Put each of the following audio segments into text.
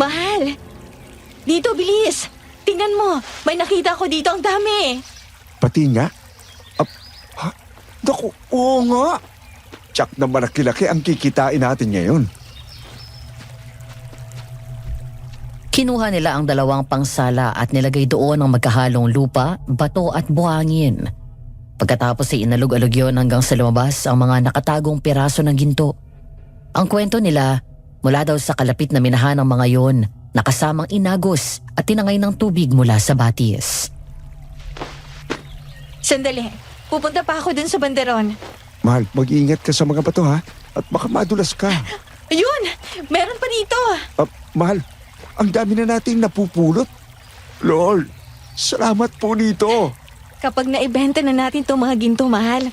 Mahal! Dito, bilis! Tingnan mo, may nakita ko dito ang dami. Pati nga? Ha? Naku, oo nga. Tsak na malaki-laki ang kikitain natin ngayon. Kinuha nila ang 2 pangsala at nilagay doon ang magkahalong lupa, bato at buhangin. Pagkatapos ay inalog-alog yun hanggang sa lumabas ang mga nakatagong piraso ng ginto. Ang kwento nila, mula daw sa kalapit na minahan ng mga yon, nakasamang inagos at tinangay ng tubig mula sa batis. Sandali, pupunta pa ako dun sa banderon. Mahal, mag-iingat ka sa mga bato ha. At baka madulas ka. Ayun! Meron pa dito! Mahal, ang dami na nating napupulot. Lol, salamat po nito. Kapag naibenta na natin itong mga ginto, mahal,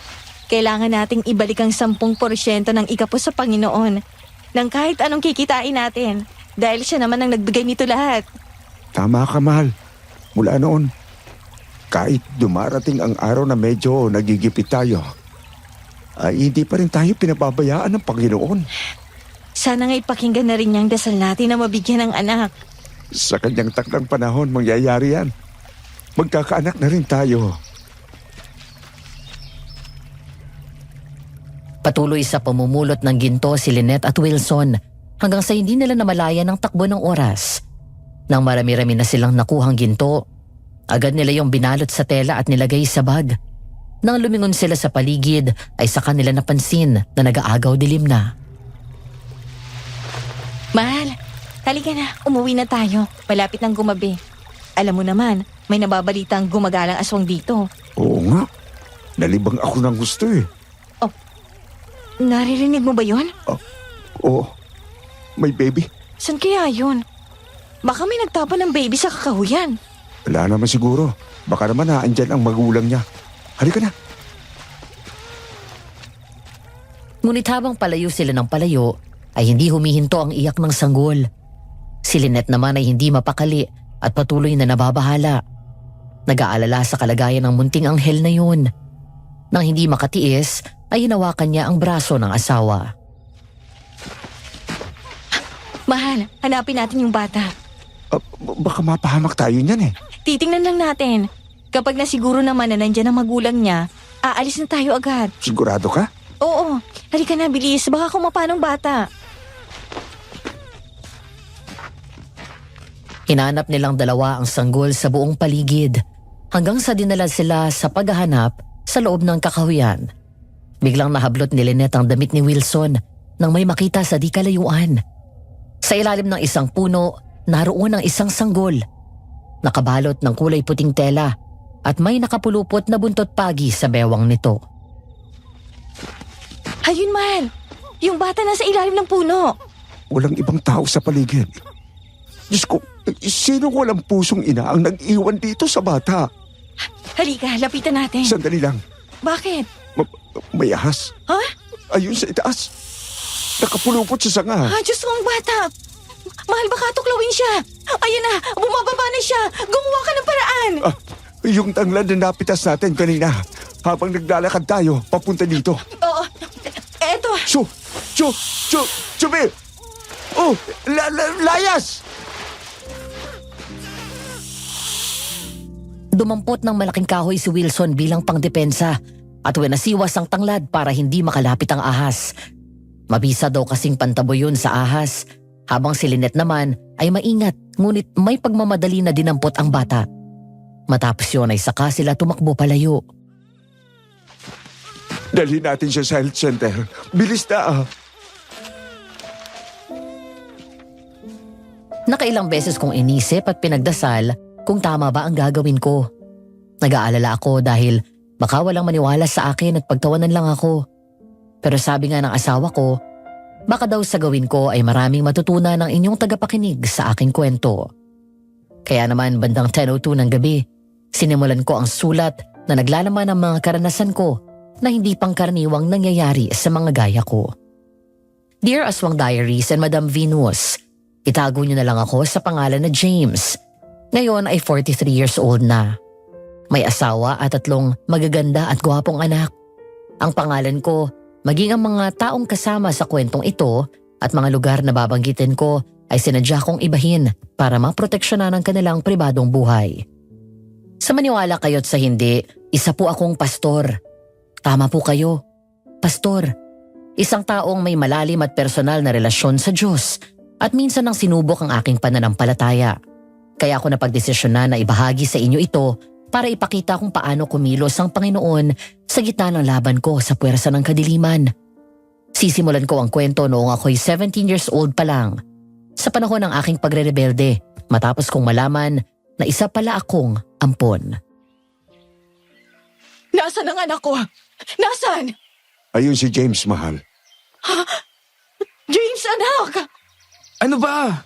kailangan nating ibalik ang 10% ng ikapos sa Panginoon ng kahit anong kikitain natin dahil siya naman ang nagbigay nito lahat. Tama ka, mahal. Mula noon, kahit dumarating ang araw na medyo nagigipit tayo, ay hindi pa rin tayo pinababayaan ng Panginoon. Sana nga ipakinggan na rin niyang dasal natin na mabigyan ng anak. Sa kanyang takdang panahon, mangyayari yan. Magkakaanak na rin tayo. Patuloy sa pamumulot ng ginto si Lynette at Wilson hanggang sa hindi nila namalayan ang takbo ng oras. Nang marami-rami na silang nakuhang ginto, agad nila yung binalot sa tela at nilagay sa bag. Nang lumingon sila sa paligid ay saka nila napansin na nag-aagaw dilim na. Mahal, halika na, umuwi na tayo. Malapit ng gumabi. Alam mo naman, may nababalitang gumagalang aswang dito. Oo nga. Nalibang ako ng gusto eh. Naririnig mo ba yun? Oo. May baby. San kaya yun? Baka may nagtapon ng baby sa kakahuyan. Wala naman siguro. Baka naman naandyan ang magulang niya. Halika na. Ngunit habang palayo sila ng palayo, ay hindi humihinto ang iyak ng sanggol. Si Lynette naman ay hindi mapakali at patuloy na nababahala. Nag-aalala sa kalagayan ng munting anghel na yun. Nang hindi makatiis, ay hinawakan niya ang braso ng asawa. Mahal, hanapin natin yung bata. Baka mapahamak tayo niyan eh. Titingnan lang natin. Kapag nasiguro naman na nandyan ang magulang niya, aalis na tayo agad. Sigurado ka? Oo, halika na, bilis. Baka kumapa ng bata. Hinanap nilang 2 ang sanggol sa buong paligid hanggang sa dinala sila sa paghahanap sa loob ng kakahuyan. Biglang nahablot ni Lynette ang damit ni Wilson nang may makita sa di kalayuan. Sa ilalim ng isang puno, naroon ang isang sanggol. Nakabalot ng kulay puting tela at may nakapulupot na buntot pagi sa bewang nito. Ayun, mahal. Yung bata nasa ilalim ng puno. Walang ibang tao sa paligid. Diyos ko, sino walang pusong ina ang nag-iwan dito sa bata? Halika, lapitan natin. Sandali lang. Bakit? May ahas. Ha? Ayun sa itaas. Nakapulupot sa sanga. Diyos ko, ang bata. Mahal, baka tuklawin siya. Ayun na, bumababa na siya. Gumawa ka ng paraan. Yung tanglad na napitas natin kanina. Habang naglalakad tayo, papunta dito. Oo, eto. Chube! Oh, layas! Dumampot ng malaking kahoy si Wilson bilang pangdepensa at winasiwas ang tanglad para hindi makalapit ang ahas. Mabisa daw kasing pantabo yun sa ahas, habang si Lynette naman ay maingat ngunit may pagmamadali na dinampot ang bata. Matapos yun ay saka sila tumakbo palayo. Dalhin natin siya sa health center. Bilis na. Nakailang beses kong inisip at pinagdasal kung tama ba ang gagawin ko. Nag-aalala ako dahil baka walang maniwala sa akin at pagtawanan lang ako. Pero sabi nga ng asawa ko, baka daw sa gawin ko ay maraming matutunan ng inyong tagapakinig sa aking kwento. Kaya naman bandang 10:02 ng gabi, sinimulan ko ang sulat na naglalaman ng mga karanasan ko na hindi pangkaraniwang nangyayari sa mga gaya ko. Dear Aswang Diaries and Madam Venus, itago niyo na lang ako sa pangalan na James. Ngayon ay 43 years old na. May asawa at 3 magaganda at gwapong anak. Ang pangalan ko, maging ang mga taong kasama sa kwentong ito at mga lugar na babanggitin ko ay sinadya kong ibahin para maproteksyonan ang kanilang pribadong buhay. Sa maniwala kayo't sa hindi, isa po akong pastor. Tama po kayo, pastor. Isang taong may malalim at personal na relasyon sa Diyos at minsan nang sinubok ang aking pananampalataya. Kaya ako napagdesisyonan na ibahagi sa inyo ito para ipakita kung paano kumilos ang Panginoon sa gitna ng laban ko sa puwersa ng kadiliman. Sisimulan ko ang kwento noong ako'y 17 years old pa lang. Sa panahon ng aking pagre-rebelde, matapos kong malaman na isa pala akong ampon. Nasaan ang anak ko? Nasaan? Ayun si James, mahal. James, anak! Ano ba?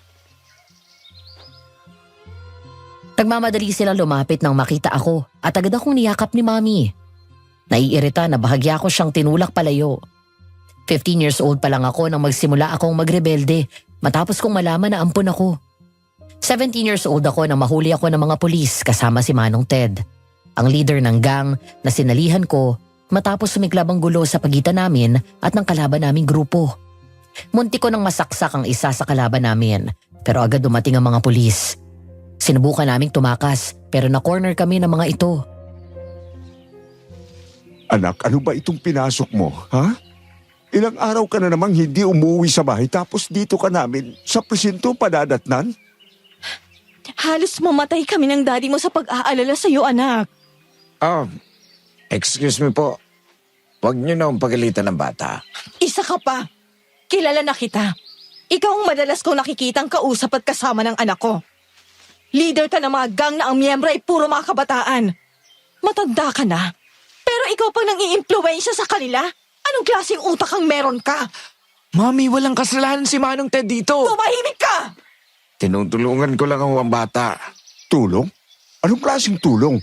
Nagmamadali silang lumapit nang makita ako at agad akong niyakap ni Mami. Naiirita na bahagya ko siyang tinulak palayo. 15 years old pa lang ako nang magsimula akong magrebelde matapos kong malaman na ampon ako. 17 years old ako nang mahuli ako ng mga pulis kasama si Manong Ted, ang leader ng gang na sinalihan ko matapos sumiklab ang gulo sa pagitan namin at ng kalaban naming grupo. Munti ko nang masaksak ang isa sa kalaban namin pero agad dumating ang mga pulis. Sinubukan naming tumakas pero na-corner kami ng mga ito. Anak, ano ba itong pinasok mo, ha? Ilang araw ka na namang hindi umuwi sa bahay tapos dito ka namin sa presinto padadatnan? Halos mamatay kami ng daddy mo sa pag-aalala sa iyo, anak. Excuse me po. Huwag niyo na pagalitan ng bata. Isa ka pa. Kilala na kita. Ikaw ang madalas kong nakikitang kausap at kasama ng anak ko. Leader ka ng mga gang na ang miyembro ay puro mga kabataan. Matanda ka na. Pero ikaw pang nang-iimpluwensya sa kanila? Anong klaseng utak ang meron ka? Mami, walang kasalanan si Manong Ted dito. Tumahimik ka! Tinutulungan ko lang ang bata. Tulong? Anong klaseng tulong?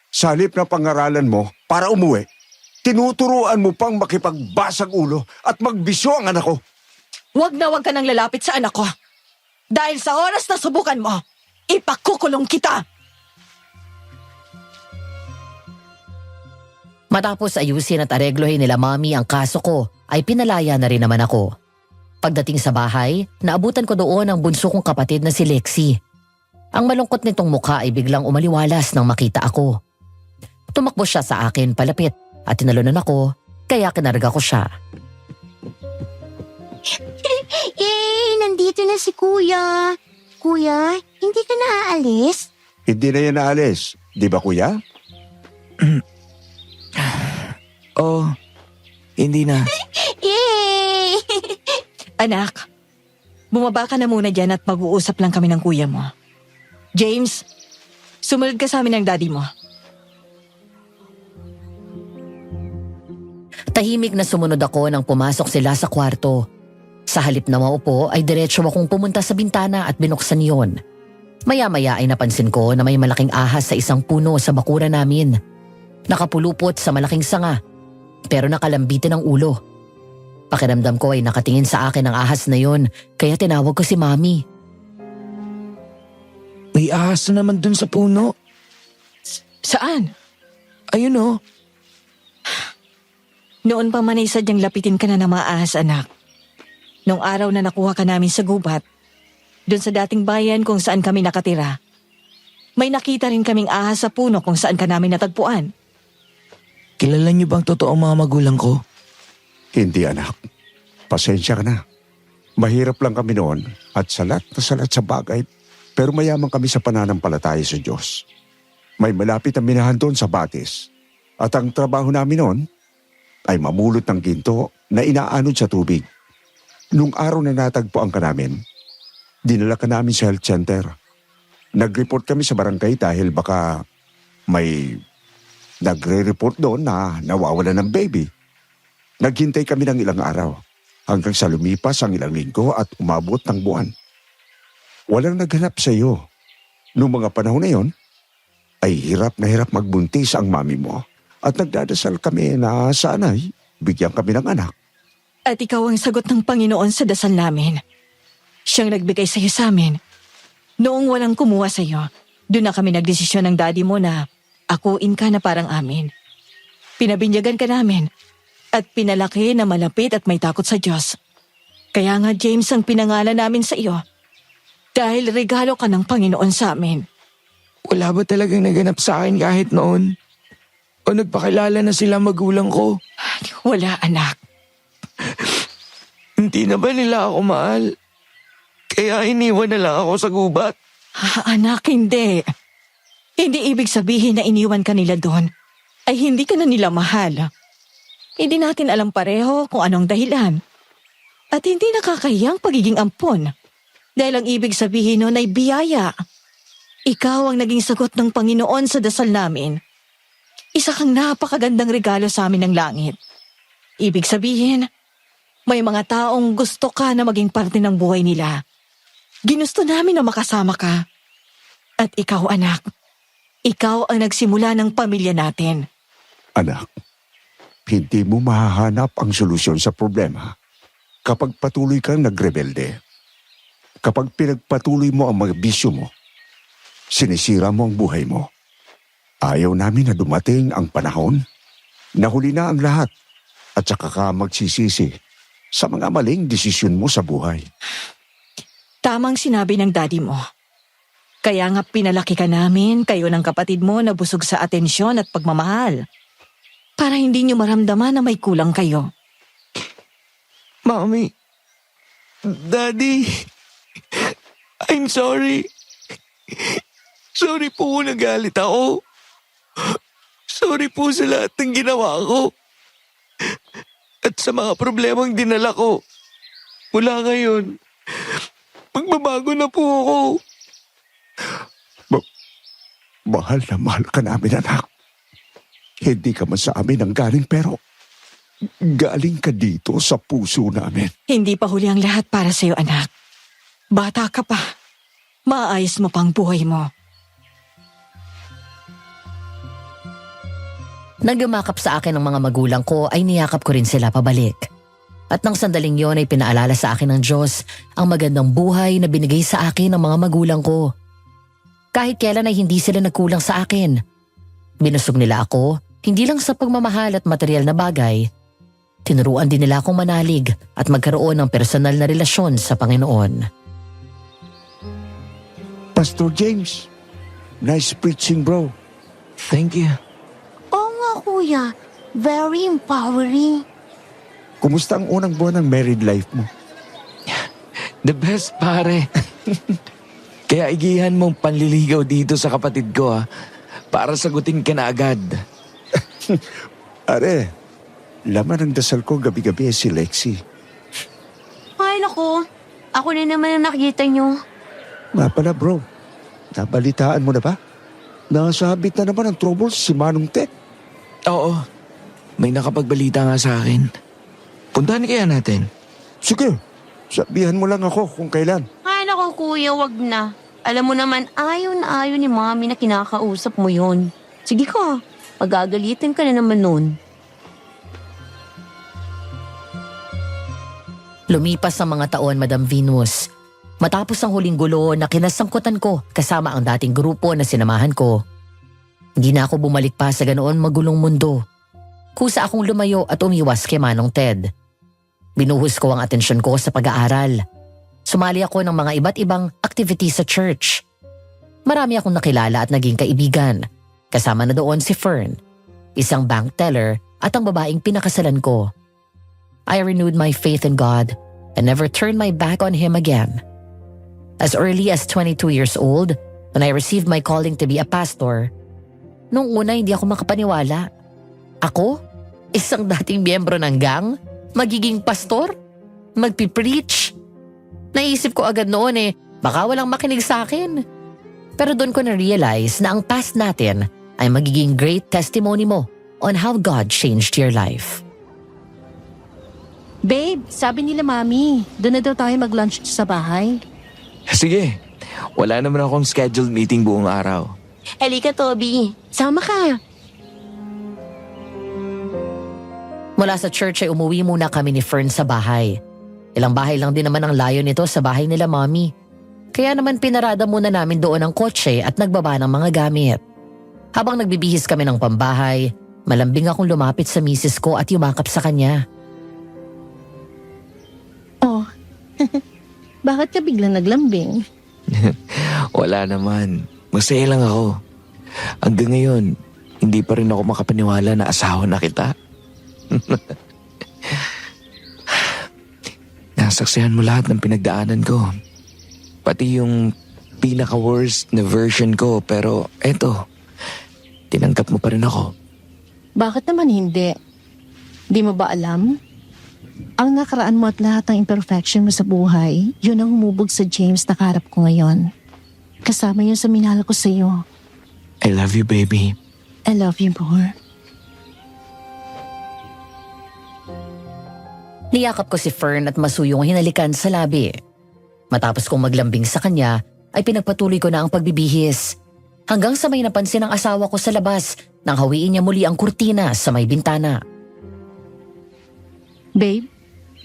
Sa halip na pangaralan mo para umuwi, tinuturuan mo pang makipagbasag ulo at magbisyo ang anak ko. Huwag na huwag ka nang lalapit sa anak ko. Dahil sa oras na subukan mo, ipakukulong kita. Matapos ayusin at areglohin nila Mami ang kaso ko, ay pinalaya na rin naman ako. Pagdating sa bahay, naabutan ko doon ang bunso kong kapatid na si Lexi. Ang malungkot nitong mukha ay biglang umaliwalas nang makita ako. Tumakbo siya sa akin palapit at tinalunan ako, kaya kinarga ko siya. Nandito na si Kuya. Kuya, hindi ka na aalis? Hindi na yan naalis. Di ba, kuya? Oh, hindi na. Yay! Anak, bumaba ka na muna dyan at mag-uusap lang kami ng kuya mo. James, sumunod ka sa amin ng daddy mo. Tahimik na sumunod ako nang pumasok sila sa kwarto. Sa halip na maupo ay diretso akong pumunta sa bintana at binuksan yon. Maya-maya ay napansin ko na may malaking ahas sa isang puno sa bakura namin. Nakapulupot sa malaking sanga, pero nakalambitin ang ulo. Pakiramdam ko ay nakatingin sa akin ang ahas na yon, kaya tinawag ko si Mami. May ahas na naman dun sa puno. Saan? Ayun oh. Noon pa man ay sadyang lapitin ka na ng mga ahas, anak. Nung araw na nakuha ka namin sa gubat, doon sa dating bayan kung saan kami nakatira, may nakita rin kaming ahas sa puno kung saan ka namin natagpuan. Kilala niyo bang totoong mga magulang ko? Hindi, anak. Pasensya ka na. Mahirap lang kami noon at salat sa bagay, pero mayaman kami sa pananampalataya sa Diyos. May malapit na minahan doon sa Batis. At ang trabaho namin noon ay mamulot ng ginto na inaanod sa tubig. Nung araw na natagpuan ka namin, dinala ka namin sa health center. Nag-report kami sa barangay dahil baka may nagre-report doon na nawawala ng baby. Naghintay kami ng ilang araw hanggang sa lumipas ang ilang linggo at umabot ng buwan. Walang naghanap sa iyo. Noong mga panahon na yon, ay hirap na hirap magbuntis ang mami mo at nagdadasal kami na sana'y bigyan kami ng anak. At ikaw ang sagot ng Panginoon sa dasal namin. Siyang nagbigay sa iyo sa amin. Noong walang kumuha sa iyo, doon na kami nagdesisyon ng daddy mo na akuin ka na parang amin. Pinabinyagan ka namin at pinalaki na malapit at may takot sa Diyos. Kaya nga James ang pinangalan namin sa iyo. Dahil regalo ka ng Panginoon sa amin. Wala ba talagang naganap sa akin kahit noon? O nagpakilala na sila magulang ko? Wala anak. Hindi na ba nila ako mahal? Kaya iniwan na lang ako sa gubat. Anak, hindi. Hindi ibig sabihin na iniwan ka nila doon ay hindi ka na nila mahal. Hindi natin alam pareho kung anong dahilan. At hindi nakakahiyang pagiging ampon. Dahil ang ibig sabihin nun ay biyaya. Ikaw ang naging sagot ng Panginoon sa dasal namin. Isa kang napakagandang regalo sa amin ng langit. Ibig sabihin, may mga taong gusto ka na maging parte ng buhay nila. Ginusto namin na makasama ka. At ikaw, anak, ikaw ang nagsimula ng pamilya natin. Anak, hindi mo mahahanap ang solusyon sa problema kapag patuloy kang nagrebelde. Kapag pinagpatuloy mo ang mga bisyo mo, sinisira mo ang buhay mo. Ayaw namin na dumating ang panahon na huli na ang lahat at saka ka magsisisi sa mga maling desisyon mo sa buhay. Tamang sinabi ng daddy mo. Kaya nga pinalaki ka namin, kayo ng kapatid mo na busog sa atensyon at pagmamahal. Para hindi niyo maramdaman na may kulang kayo. Mami, Daddy, I'm sorry. Sorry po kung nagalit ako. Sorry po sa lahat ng ginawa ko. At sa mga problemang dinala ko. Mula ngayon, magbabago na po ako. Mahal na mahal ka namin, anak. Hindi ka man sa amin ang galing pero galing ka dito sa puso namin. Hindi pa huli ang lahat para sa'yo, anak. Bata ka pa. Maayos mo pang buhay mo. Nang yumakap sa akin ng mga magulang ko ay niyakap ko rin sila pabalik. At nang sandaling yon ay pinaalala sa akin ng Diyos ang magandang buhay na binigay sa akin ng mga magulang ko. Kahit kailan ay hindi sila nagkulang sa akin. Binusog nila ako, hindi lang sa pagmamahal at material na bagay. Tinuruan din nila akong manalig at magkaroon ng personal na relasyon sa Panginoon. Pastor James, nice preaching, bro. Thank you. Oo nga, kuya. Very empowering. Kumusta ang unang buwan ng married life mo? The best, pare. Kaya igihan mong panliligaw dito sa kapatid ko para sagutin ka na agad. Are, laman ng dasal ko gabi-gabi si Lexi. Ay, naku. Ako na naman ang nakikita nyo. Nga pala, bro, nabalitaan mo na ba? Nasabit na naman ang trouble si Manong Tek. Oo, may nakapagbalita nga sa akin. Puntahan kaya natin. Sige, sabihan mo lang ako kung kailan. Ay, naku, kuya, wag na. Alam mo naman, ayaw na ayaw ni mami na kinakausap mo yon. Sige ka, magagalitin ka na naman nun. Lumipas ang mga taon, Madam Venus. Matapos ang huling gulo na kinasangkutan ko kasama ang dating grupo na sinamahan ko. Hindi na ako bumalik pa sa ganoon magulong mundo. Kusa akong lumayo at umiwas kay Manong Ted. Binuhos ko ang atensyon ko sa pag-aaral. Sumali ako ng mga iba't ibang activities sa church. Marami akong nakilala at naging kaibigan. Kasama na doon si Fern, isang bank teller at ang babaeng pinakasalan ko. I renewed my faith in God and never turned my back on Him again. As early as 22 years old, when I received my calling to be a pastor, nung una hindi ako makapaniwala. Ako? Isang dating miyembro ng gang? Magiging pastor? Magpipreach? Naisip ko agad noon baka walang makinig sa akin. Pero doon ko na-realize na ang past natin ay magiging great testimony mo on how God changed your life. Babe, sabi nila mami, doon na daw tayo mag-lunch sa bahay. Sige, wala naman akong scheduled meeting buong araw. Halika, Toby. Sama ka. Mula sa church ay umuwi muna kami ni Fern sa bahay. Ilang bahay lang din naman ang layo nito sa bahay nila mami. Kaya naman pinarada muna namin doon ang kotse at nagbaba ng mga gamit. Habang nagbibihis kami ng pambahay, malambing akong lumapit sa misis ko at yumakap sa kanya. Oh, Bakit ka biglang naglambing? Wala naman. Masaya lang ako. Hanggang ngayon, hindi pa rin ako makapaniwala na asawa na kita. Nasaksihan mo lahat ng pinagdaanan ko. Pati yung pinaka-worst na version ko, pero eto, tinanggap mo pa rin ako. Bakit naman hindi? Di mo ba alam? Ang nakaraan mo at lahat ng imperfection mo sa buhay, yun ang humubog sa James na kaharap ko ngayon. Kasama yun sa minahal ko sa'yo. I love you, baby. I love you more. Niyakap ko si Fern at masuyong hinalikan sa labi. Matapos kong maglambing sa kanya, ay pinagpatuloy ko na ang pagbibihis. Hanggang sa may napansin ang asawa ko sa labas nang hawiin niya muli ang kurtina sa may bintana. Babe,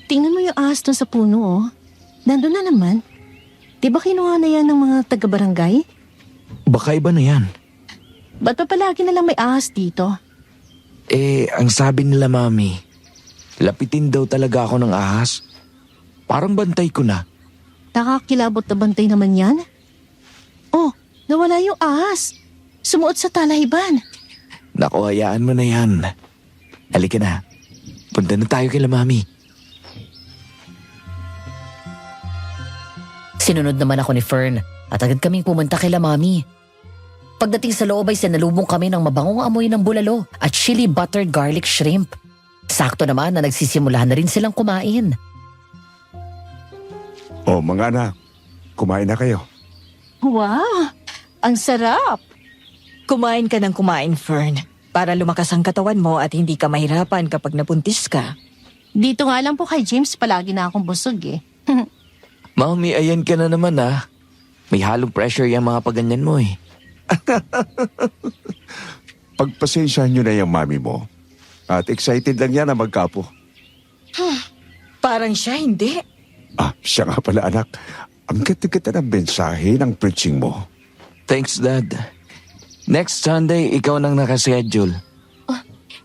tingnan mo yung ahas dun sa puno, oh. Nandun na naman. Di ba kinuha na yan ng mga taga-barangay? Baka iba na yan. Ba't pa palagi na lang may ahas dito? Ang sabi nila, Mami, lapitin daw talaga ako ng ahas. Parang bantay ko na. Nakakilabot na bantay naman yan? Oh, nawala yung ahas. Sumuot sa talahiban. Naku, hayaan mo na yan. Halika na. Punta na tayo kila Mami. Sinunod naman ako ni Fern at agad kaming pumunta kila Mami. Pagdating sa loob ay sinalubong kami ng mabangong amoy ng bulalo at chili buttered garlic shrimp. Sakto naman na nagsisimula na rin silang kumain. O mga anak, kumain na kayo. Wow, ang sarap. Kumain ka ng kumain, Fern. Para lumakas ang katawan mo at hindi ka mahirapan kapag napuntis ka. Dito nga lang po kay James, palagi na akong busog eh. Mami, ayan ka na naman ah. May halong pressure yung mga paganyan mo eh. Pagpasensyahan nyo na yung mami mo. At excited lang yan na magkapo. Parang siya, hindi. Siya nga pala anak. Ang ganda-ganda ng mensahe ng preaching mo. Thanks, Dad. Next Sunday, ikaw nang nakaschedule.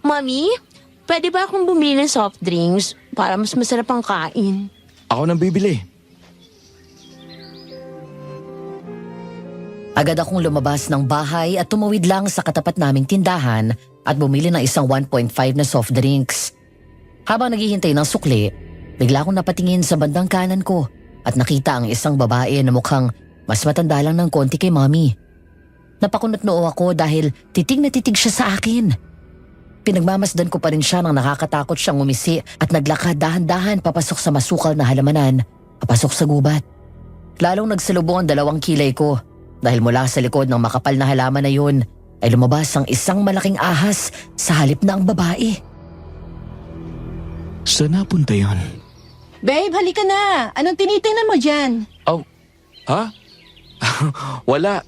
Mami, pwede ba akong bumili ng soft drinks para mas masarap ang kain? Ako nang bibili. Agad akong lumabas ng bahay at tumawid lang sa katapat naming tindahan at bumili ng isang 1.5 na soft drinks. Habang naghihintay ng sukli, bigla akong napatingin sa bandang kanan ko at nakita ang isang babae na mukhang mas matanda lang ng konti kay Mami. Napakunot noo ako dahil titig na titig siya sa akin. Pinagmamasdan ko pa rin siya nang nakakatakot siyang umisi at naglakad dahan-dahan papasok sa masukal na halamanan, papasok sa gubat. Lalong nagsalubong ang dalawang kilay ko dahil mula sa likod ng makapal na halaman na yun ay lumabas ang isang malaking ahas sa halip na ang babae. Saan napunta yun? Babe, halika na. Anong tinitingnan mo dyan? Oh, ha? Wala.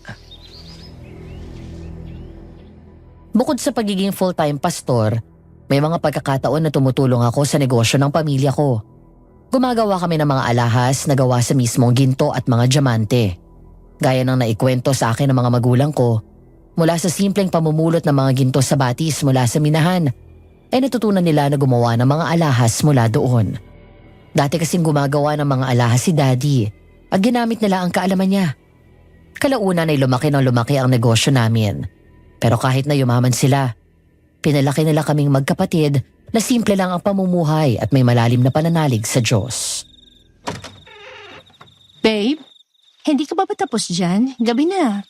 Bukod sa pagiging full-time pastor, may mga pagkakataon na tumutulong ako sa negosyo ng pamilya ko. Gumagawa kami ng mga alahas na gawa sa mismong ginto at mga diamante. Gaya ng naikwento sa akin ng mga magulang ko, mula sa simpleng pamumulot ng mga ginto sa batis mula sa minahan, ay natutunan nila na gumawa ng mga alahas mula doon. Dati kasing gumagawa ng mga alahas si Daddy at ginamit nila ang kaalaman niya. Kalaunan ay lumaki ng lumaki ang negosyo namin. Pero kahit na yumaman sila, pinalaki nila kaming magkapatid na simple lang ang pamumuhay at may malalim na pananalig sa Diyos. Babe, hindi ka ba tapos dyan? Gabi na.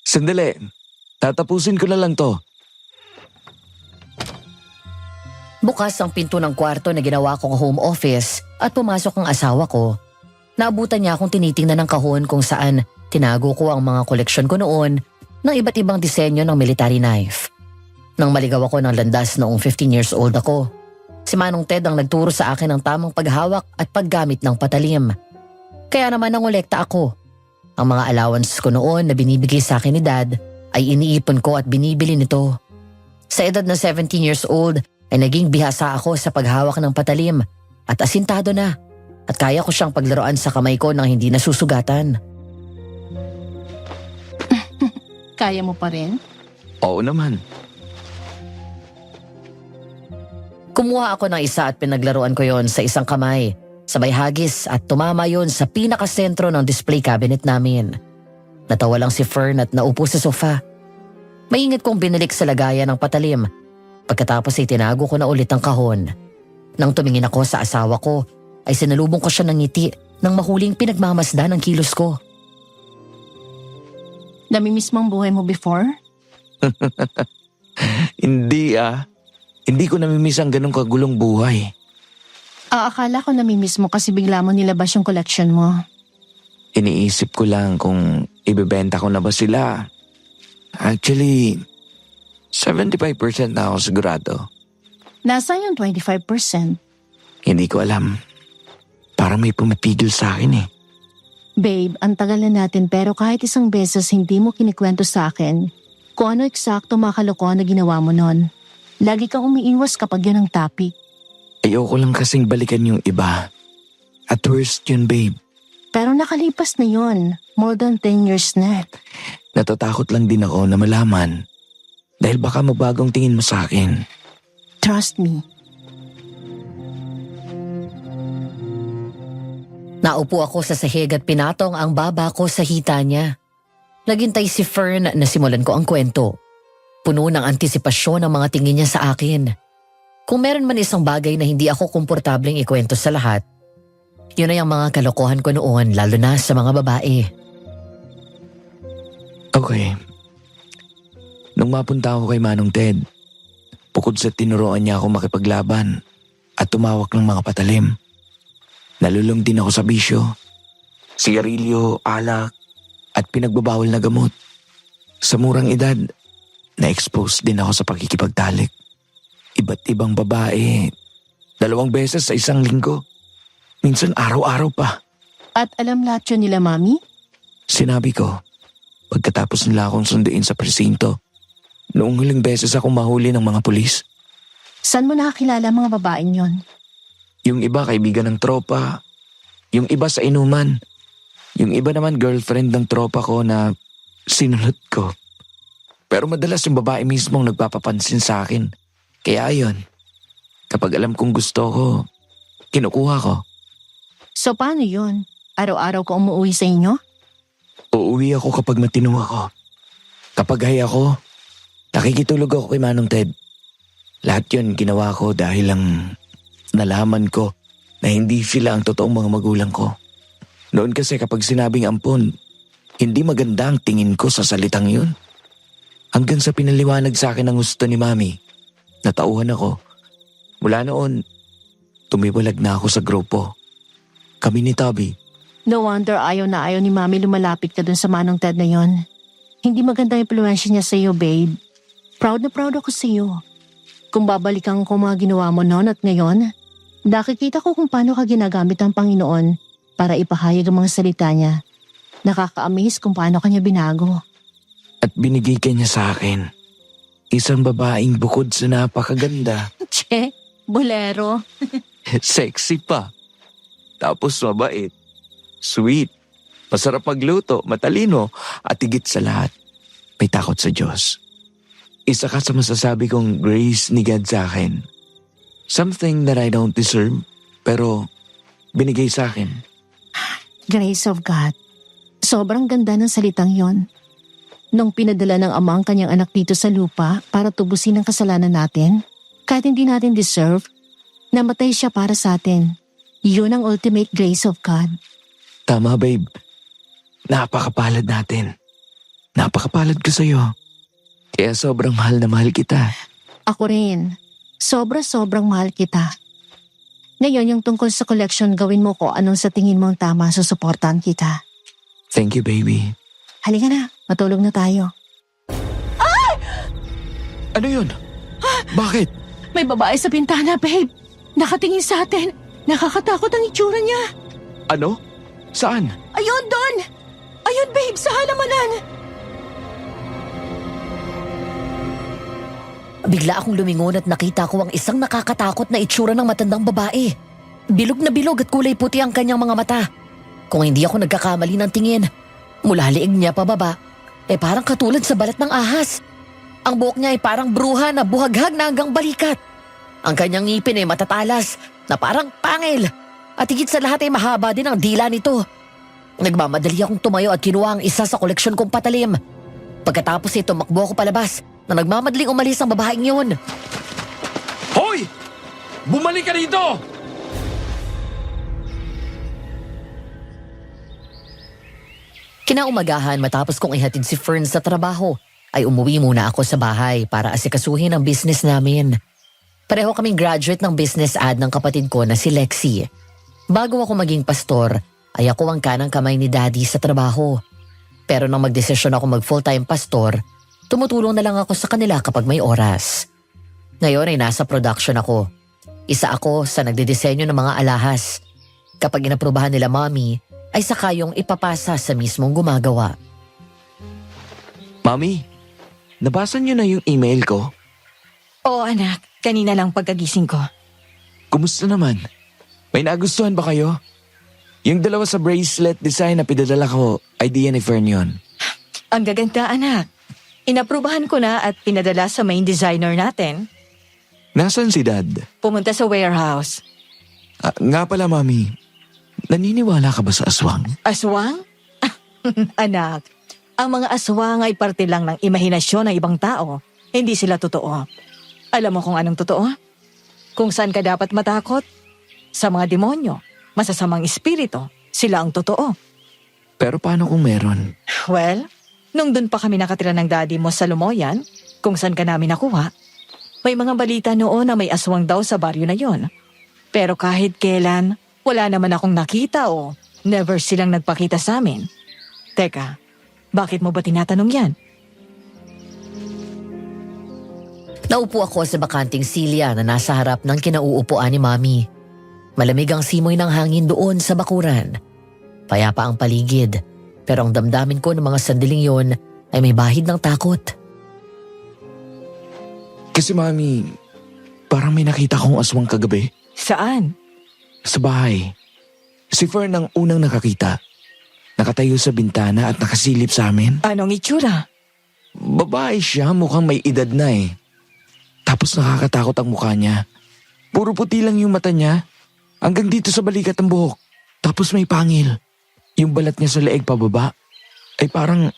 Sandali. Tatapusin ko na lang to. Bukas ang pinto ng kwarto na ginawa kong home office at pumasok ang asawa ko. Naabutan niya akong tinitingnan ng kahon kung saan tinago ko ang mga koleksyon ko noon ng iba't ibang disenyo ng military knife. Nang maligaw ako ng landas noong 15 years old ako, si Manong Ted ang nagturo sa akin ng tamang paghawak at paggamit ng patalim. Kaya naman nangolekta ako. Ang mga allowance ko noon na binibigay sa akin ni Dad ay iniipon ko at binibili nito. Sa edad na 17 years old ay naging bihasa ako sa paghawak ng patalim at asintado na at kaya ko siyang paglaruan sa kamay ko nang hindi nasusugatan. Kaya mo pa rin? Oo naman. Kumuha ako ng isa at pinaglaruan ko yon sa isang kamay. Sabay hagis at tumama yon sa pinakasentro ng display cabinet namin. Natawa lang si Fern at naupo sa sofa. Maingat kong binalik sa lagayan ng patalim. Pagkatapos ay tinago ko na ulit ang kahon. Nang tumingin ako sa asawa ko, ay sinalubong ko siya ng ngiti nang mahuling pinagmamasdan ang kilos ko. Namimiss mo ang buhay mo before? Hindi Hindi ko namimiss ang ganong kagulong buhay. Akala ko namimiss mo kasi bigla mo nilabas yung collection mo. Iniisip ko lang kung ibebenta ko na ba sila. Actually, 75% na ako sigurado. Nasaan yung 25%? Hindi ko alam. Parang may pumipigil sa akin eh. Babe, ang tagal na natin pero kahit isang beses hindi mo kinikwento sa akin kung ano eksakto mga kalokohan na ginawa mo nun. Lagi kang umiiwas kapag yun ang topic. Ayoko lang kasing balikan yung iba. At worst yun, babe. Pero nakalipas na yun. More than 10 years na. Natatakot lang din ako na malaman dahil baka mabagong tingin mo sa akin. Trust me. Naupo ako sa sahig at pinatong ang baba ko sa hita niya. Naghintay si Fern na simulan ko ang kwento. Puno ng antisipasyon ang mga tingin niya sa akin. Kung meron man isang bagay na hindi ako komportableng ikwento sa lahat, yun ay ang mga kalokohan ko noon, lalo na sa mga babae. Okay. Nung mapunta ako kay Manong Ted, bukod sa tinuruan niya ako makipaglaban at tumawak ng mga patalim, nalulong din ako sa bisyo, sigarilyo, alak at pinagbabawal na gamot. Sa murang edad, na-expose din ako sa pakikipagtalik. Iba't ibang babae, 2 beses sa isang linggo. Minsan araw-araw pa. At alam lahat yun nila, Mami? Sinabi ko, pagkatapos nila akong sunduin sa presinto, noong huling beses akong mahuli ng mga pulis. Saan mo nakakilala ang mga babaeng yon? Yung iba kaibigan ng tropa, yung iba sa inuman, yung iba naman girlfriend ng tropa ko na sinunod ko. Pero madalas yung babae mismong nagpapapansin sa akin. Kaya ayun, kapag alam kong gusto ko, kinukuha ko. So paano yun? Araw-araw ka umuwi sa inyo? Uuwi ako kapag matino ako. Kapag hay ako, nakikitulog ako kay Manong Ted. Lahat yun ginawa ko dahil lang nalaman ko na hindi sila ang totoong mga magulang ko. Noon kasi kapag sinabing ampon, hindi maganda ang tingin ko sa salitang yun. Hanggang sa pinaliwanag sa akin ang gusto ni Mami, natauhan ako. Mula noon, tumiwalag na ako sa grupo. Kami ni Toby. No wonder ayaw na ayaw ni Mami lumalapit ka dun sa Manong Ted na yon. Hindi maganda yung impluensya niya sa iyo, babe. Proud na proud ako sa iyo. Kung babalikan ko mga ginawa mo noon at ngayon, nakikita ko kung paano ka ginagamit ng Panginoon para ipahayag ang mga salita niya. Nakaka-amaze kung paano kanya binago. At binigay ka niya sa akin. Isang babaeng bukod sa napakaganda. Che, bolero. Sexy pa. Tapos mabait. Sweet. Masarap magluto, matalino, at higit sa lahat, may takot sa Diyos. Isa ka sa masasabi kong grace ni God sa akin. Something that I don't deserve, pero binigay sa akin. Grace of God. Sobrang ganda ng salitang yon. Nung pinadala ng Ama ang kanyang anak dito sa lupa para tubusin ang kasalanan natin, kahit hindi natin deserve, namatay siya para sa atin. Yun ang ultimate grace of God. Tama, babe. Napakapalad natin. Napakapalad ko sa'yo. Kaya sobrang mahal na mahal kita. Ako rin. Sobrang mahal kita. Ngayon yung tungkol sa collection, gawin mo ko anong sa tingin mong tama, susuportahan kita. Thank you, baby. Halika na, matulog na tayo. Ano yun? Bakit? May babae sa bintana, babe. Nakatingin sa atin. Nakakatakot ang itsura niya. Ano? Saan? Ayun, doon! Ayun, babe, sa halamanan! Bigla akong lumingon at nakita ko ang isang nakakatakot na itsura ng matandang babae. Bilog na bilog at kulay puti ang kanyang mga mata. Kung hindi ako nagkakamali ng tingin, mula liig niya pababa, parang katulad sa balat ng ahas. Ang buhok niya ay parang bruha na buhaghag na hanggang balikat. Ang kanyang ngipin ay matatalas na parang pangil. At higit sa lahat ay mahaba din ang dila nito. Nagmamadali akong tumayo at kinuha ang isa sa koleksyon kong patalim. Pagkatapos ay tumakbo ako palabas na nagmamadaling umalis ang babaeng yun. Hoy! Bumalik ka dito! Kinaumagahan matapos kong ihatid si Fern sa trabaho, ay umuwi muna ako sa bahay para asikasuhin ang business namin. Pareho kaming graduate ng business ad ng kapatid ko na si Lexi. Bago ako maging pastor, ay ako ang kanang kamay ni Daddy sa trabaho. Pero nang magdesisyon ako mag full-time pastor, tumutulong na lang ako sa kanila kapag may oras. Ngayon ay nasa production ako. Isa ako sa nagdidisenyo ng mga alahas. Kapag inaprubahan nila Mommy, ay saka yung ipapasa sa mismong gumagawa. Mami, nabasa niyo na yung email ko? Oo anak, kanina lang pagkagising ko. Kumusta naman? May nagustuhan ba kayo? Yung dalawa sa bracelet design na pinadala ko, idea ni Fern yun. Ang gaganda anak. Inaprubahan ko na at pinadala sa main designer natin. Nasaan si Dad? Pumunta sa warehouse. Nga pala, Mami. Naniniwala ka ba sa aswang? Aswang? Anak, ang mga aswang ay parte lang ng imahinasyon ng ibang tao. Hindi sila totoo. Alam mo kung anong totoo? Kung saan ka dapat matakot? Sa mga demonyo, masasamang espiritu, sila ang totoo. Pero paano kung meron? Well, nung dun pa kami nakatira ng daddy mo sa Lumoyan, kung saan ka namin nakuha, may mga balita noon na may aswang daw sa baryo na yon. Pero kahit kailan, wala naman akong nakita o never silang nagpakita sa amin. Teka, bakit mo ba tinatanong yan? Naupo ako sa bakanting silya na nasa harap ng kinauupuan ni Mommy. Malamig ang simoy ng hangin doon sa bakuran. Payapa ang paligid, pero ang damdamin ko ng mga sandaling yon ay may bahid ng takot. Kasi, Mami, parang may nakita kong aswang kagabi. Saan? Sa bahay. Si Fern ang unang nakakita. Nakatayo sa bintana at nakasilip sa amin. Anong itsura? Babae siya, mukhang may edad na eh. Tapos nakakatakot ang mukha niya. Puro puti lang yung mata niya. Hanggang dito sa balikat ng buhok. Tapos may pangil. Yung balat niya sa leeg pababa ay parang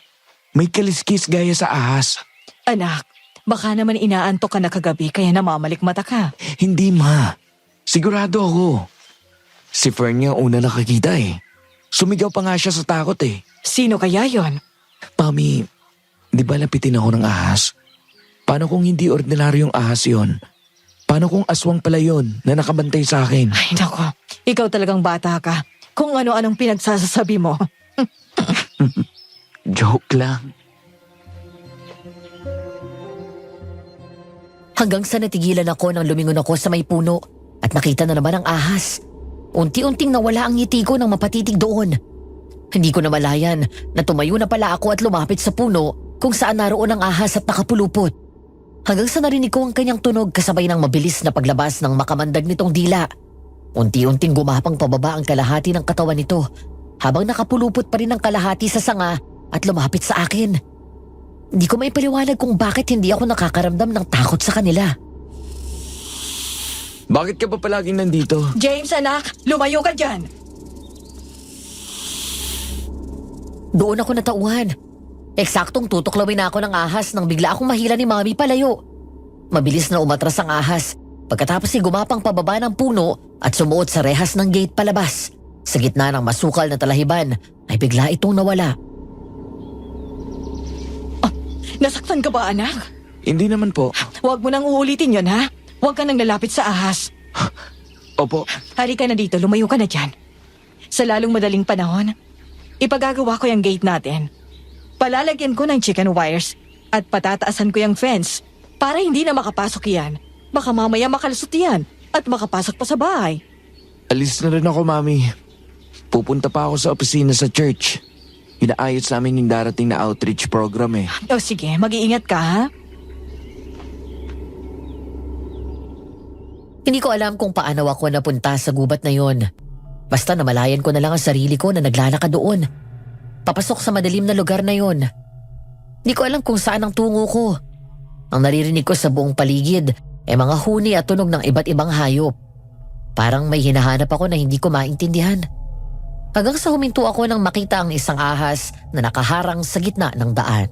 may kaliskis gaya sa ahas. Anak, baka naman inaantok ka na kagabi kaya namamalik mata ka. Hindi, Ma. Sigurado ako. Si Fern niya una nakakita eh. Sumigaw pa nga siya sa takot eh. Sino kaya yon? Mami, di ba lapitin ako ng ahas? Paano kung hindi ordinaryong ahas yon? Paano kung aswang pala yon na nakabantay sa akin? Ay nako, ikaw talagang bata ka. Kung ano-anong pinagsasasabi mo. Joke lang. Hanggang sa natigilan ako nang lumingon ako sa may puno at nakita na naman ang ahas. Unti-unting nawala ang ngiti ko nang mapatitig doon. Hindi ko namalayan na tumayo na pala ako at lumapit sa puno kung saan naroon ang ahas at nakapulupot. Hanggang sa narinig ko ang kanyang tunog kasabay ng mabilis na paglabas ng makamandag nitong dila. Unti-unting gumapang pababa ang kalahati ng katawan nito habang nakapulupot pa rin ang kalahati sa sanga at lumapit sa akin. Hindi ko maipaliwanag kung bakit hindi ako nakakaramdam ng takot sa kanila. Bakit ka pa palaging nandito? James anak, lumayo ka dyan. Doon ako natauhan. Eksaktong tutuklawin na ako ng ahas nang bigla akong mahila ni Mami palayo. Mabilis na umatras ang ahas pagkatapos ay gumapang pababa ng puno at sumuot sa rehas ng gate palabas. Sa gitna ng masukal na talahiban ay bigla itong nawala. Nasaktan ka ba anak? Hindi naman po. Huwag mo nang uulitin yon ha. Huwag ka nang lalapit sa ahas. Opo. Hari ka na dito, lumayo ka na dyan. Sa lalong madaling panahon, ipagagawa ko yung gate natin. Palalagyan ko ng chicken wires at patataasan ko yung fence para hindi na makapasok yan. Baka mamaya makalusot yan at makapasok pa sa bahay. Alis na rin ako, Mami. Pupunta pa ako sa opisina sa church. Inaayos namin yung darating na outreach program eh. O sige, mag-iingat ka ha. Hindi ko alam kung paano ako napunta sa gubat na yon. Basta namalayan ko na lang ang sarili ko na naglalakad doon. Papasok sa madilim na lugar na yon. Hindi ko alam kung saan ang tungo ko. Ang naririnig ko sa buong paligid ay mga huni at tunog ng iba't ibang hayop. Parang may hinahanap ako na hindi ko maintindihan. Hanggang sa huminto ako nang makita ang isang ahas na nakaharang sa gitna ng daan.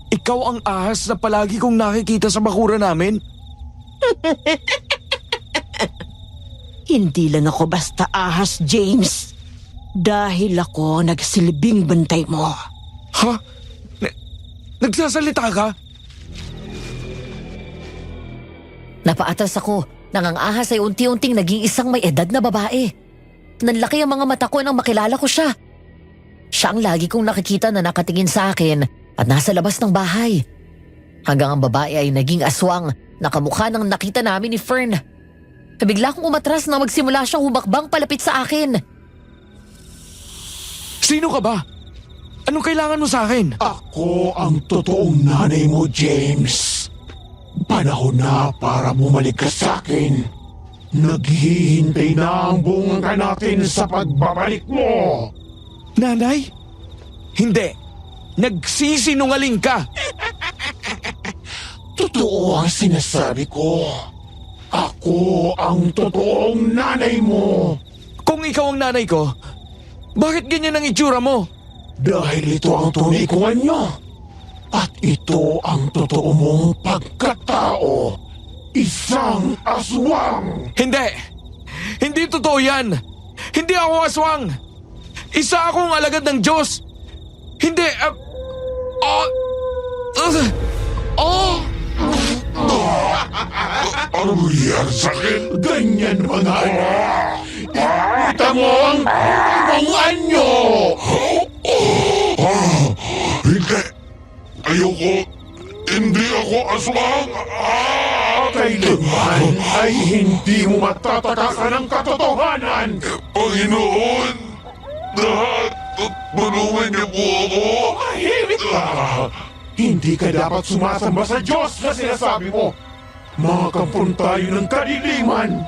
Ikaw ang ahas na palagi kong nakikita sa bakura namin? Hindi lang ako basta ahas, James. Dahil ako nagsilbing bantay mo. Ha? Nagsasalita ka? Napaatras ako nang ang ahas ay unti-unting naging isang may edad na babae. Nanlaki ang mga mata ko nang makilala ko siya. Siya ang lagi kong nakikita na nakatingin sa akin at nasa labas ng bahay. Hanggang ang babae ay naging aswang na kamukha ng nakita namin ni Fern. Bigla akong umatras na magsimula siyang humakbang palapit sa akin. Sino ka ba? Anong kailangan mo sa akin? Ako ang totoong nanay mo, James. Panahon na para bumalik ka sa akin. Naghihintay na ang bunga natin sa pagbabalik mo. Nanay? Hindi. Nagsisinungaling ka. Totoo ang sinasabi ko. Ako ang totoong nanay mo. Kung ikaw ang nanay ko, bakit ganyan ang itsura mo? Dahil ito ang tunay kong anyo. At ito ang totoo mong pagkatao. Isang aswang. Hindi! Hindi totoo yan! Hindi ako aswang! Isa akong alagad ng Diyos! Hindi! Ano nangyari sa akin? Ganyan mga ano? Ipita mo ang anyo! Hindi! Ayoko! Hindi ako aswang! Kailanman ay hindi mo matatakasan ang katotohanan! Panginoon! Tulungan niyo po ako! Mahimik ka! Hindi ka dapat sumasamba sa Diyos na sinasabi mo! Makampun tayo ng kadiliman!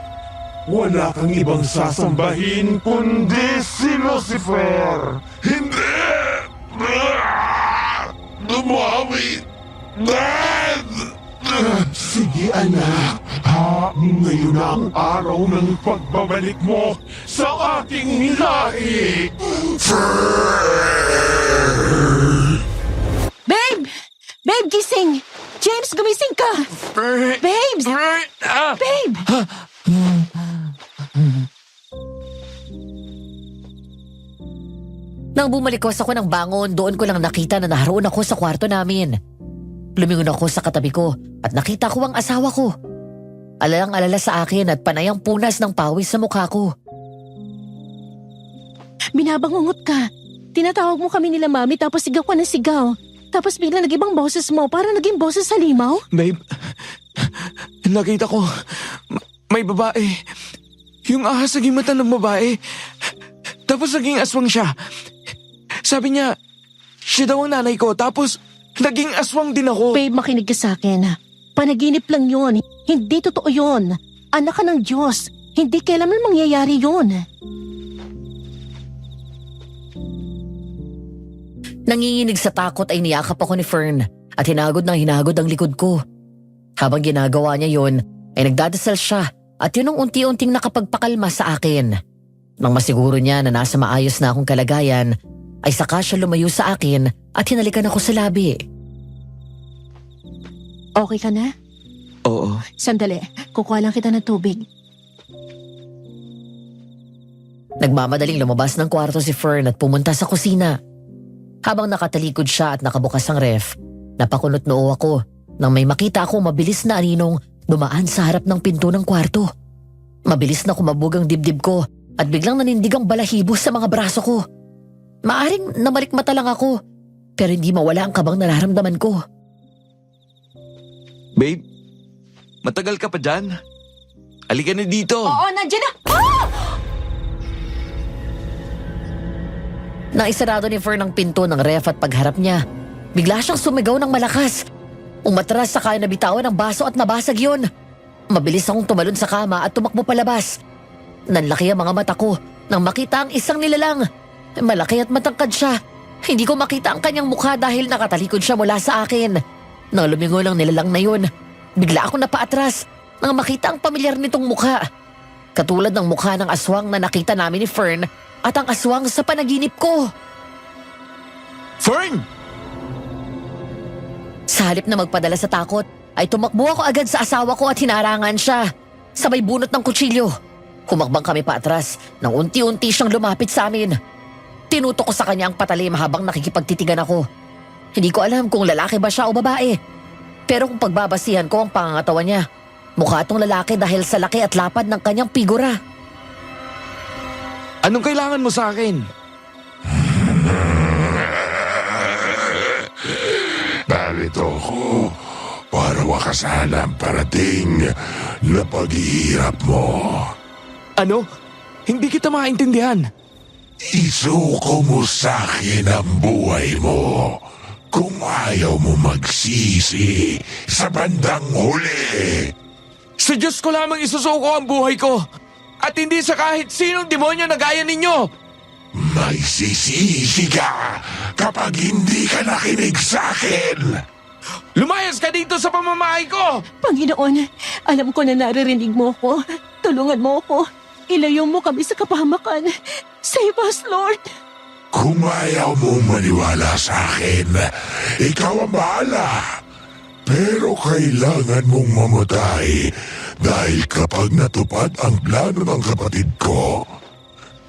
Wala kang ibang sasambahin kundi si Lucifer! Hindi! Mami! Dad! Sige anak, ngayon na ang araw ng pagbabalik mo sa ating lahi! Babe! Babe, gising! James, gumising ka! Babes! Babe! Nang bumalikos ako ng bangon, doon ko lang nakita na naroon ako sa kwarto namin. Lumingon ako sa katabi ko at nakita ko ang asawa ko. Alalang-alala sa akin at panayang punas ng pawis sa mukha ko. Binabangungot ka. Tinatawag mo kami nila mami tapos sigaw ka ng sigaw. Tapos bigla nag-ibang boses mo para naging boses sa limaw. Babe, nakita ko, may babae. Yung ahas naging mata ng babae. Tapos naging aswang siya. Sabi niya, siya daw ang nanay ko. Tapos naging aswang din ako. Babe, makinig ka sa akin. Panaginip lang yon. Hindi totoo yon. Anak ka ng Diyos. Hindi kailanman mangyayari yon. Nanginginig sa takot ay niyakap ako ni Fern at hinagod ang likod ko. Habang ginagawa niya yon, ay nagdadasal siya at yun ang unti-unting nakapagpakalma sa akin. Nang masiguro niya na nasa maayos na akong kalagayan, ay saka siya lumayo sa akin at hinalikan ako sa labi. Okay ka na? Oo. Sandali, kukuha lang kita ng tubig. Nagmamadaling lumabas ng kwarto si Fern at pumunta sa kusina. Habang nakatalikod siya at nakabukas ang ref, napakunot noo ako nang may makita ako mabilis na aninong dumaan sa harap ng pinto ng kwarto. Mabilis na kumabog ang dibdib ko at biglang nanindig ang balahibo sa mga braso ko. Maaring namalikmata lang ako, pero hindi mawala ang kabang nararamdaman ko. Babe, matagal ka pa dyan? Halika na dito. Oo, nandiyan na! Nang isarado ni Fern ang pinto ng ref at pagharap niya, bigla siyang sumigaw ng malakas. Umatras sa kaya nabitawan ng baso at nabasag yun. Mabilis akong tumalon sa kama at tumakbo palabas. Nanlaki ang mga mata ko nang makita ang isang nilalang. Malaki at matangkad siya. Hindi ko makita ang kanyang mukha dahil nakatalikod siya mula sa akin. Nang lumingon ang nilalang na yun, bigla akong napaatras nang makita ang pamilyar nitong mukha. Katulad ng mukha ng aswang na nakita namin ni Fern at ang aswang sa panaginip ko. Fern! Sa halip na magpadala sa takot, ay tumakbo ako agad sa asawa ko at hinarangan siya. Sabay bunot ng kutsilyo. Humakbang kami paatras nang unti-unti siyang lumapit sa amin. Tinutok ko sa kanya ang patalim habang nakikipagtitigan ako. Hindi ko alam kung lalaki ba siya o babae. Pero kung pagbabasihan ko ang pangangatawan niya, mukha itong lalaki dahil sa laki at lapad ng kanyang figura. Anong kailangan mo sa akin? Narito ako para wakasan ang parating na paghihirap mo. Ano? Hindi kita maintindihan. Isuko mo sa akin ang buhay mo kung ayaw mo magsisi sa bandang huli. Sa Diyos ko lamang isusuko ang buhay ko at hindi sa kahit sinong demonyo na gaya ninyo. May sisisi ka kapag hindi ka nakinig sa akin. Lumayas ka dito sa pamamahay ko! Panginoon, alam ko na naririnig mo ko. Tulungan mo ko. Ilayo mo kami sa kapahamakan. Save us, Lord. Kung ayaw mong maniwala sa akin, ikaw ang bahala. Pero kailangan mong mamatay dahil kapag natupad ang plano ng kapatid ko,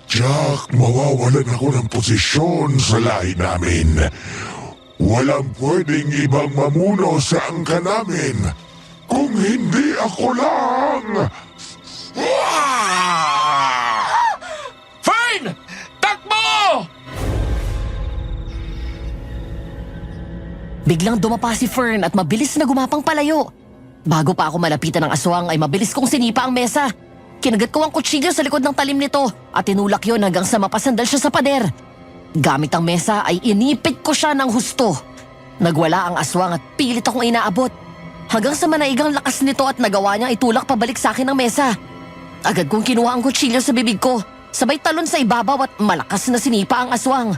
Jack, mawawalan ako ng posisyon sa lahi namin. Walang pwedeng ibang mamuno sa angka namin kung hindi ako lang. Fern! Takbo! Biglang dumapa si Fern at mabilis na gumapang palayo. Bago pa ako malapitan ng aswang ay mabilis kong sinipa ang mesa. Kinagat ko ang kutsilyo sa likod ng talim nito at tinulak yon hanggang sa mapasandal siya sa pader. Gamit ang mesa ay inipit ko siya ng husto. Nagwala ang aswang at pilit akong inaabot. Hanggang sa manaigang lakas nito at nagawa niyang itulak pabalik sa akin ng mesa. Agad kong kinuha ang kutsilyo sa bibig ko. Sabay talon sa ibabaw at malakas na sinipa ang aswang.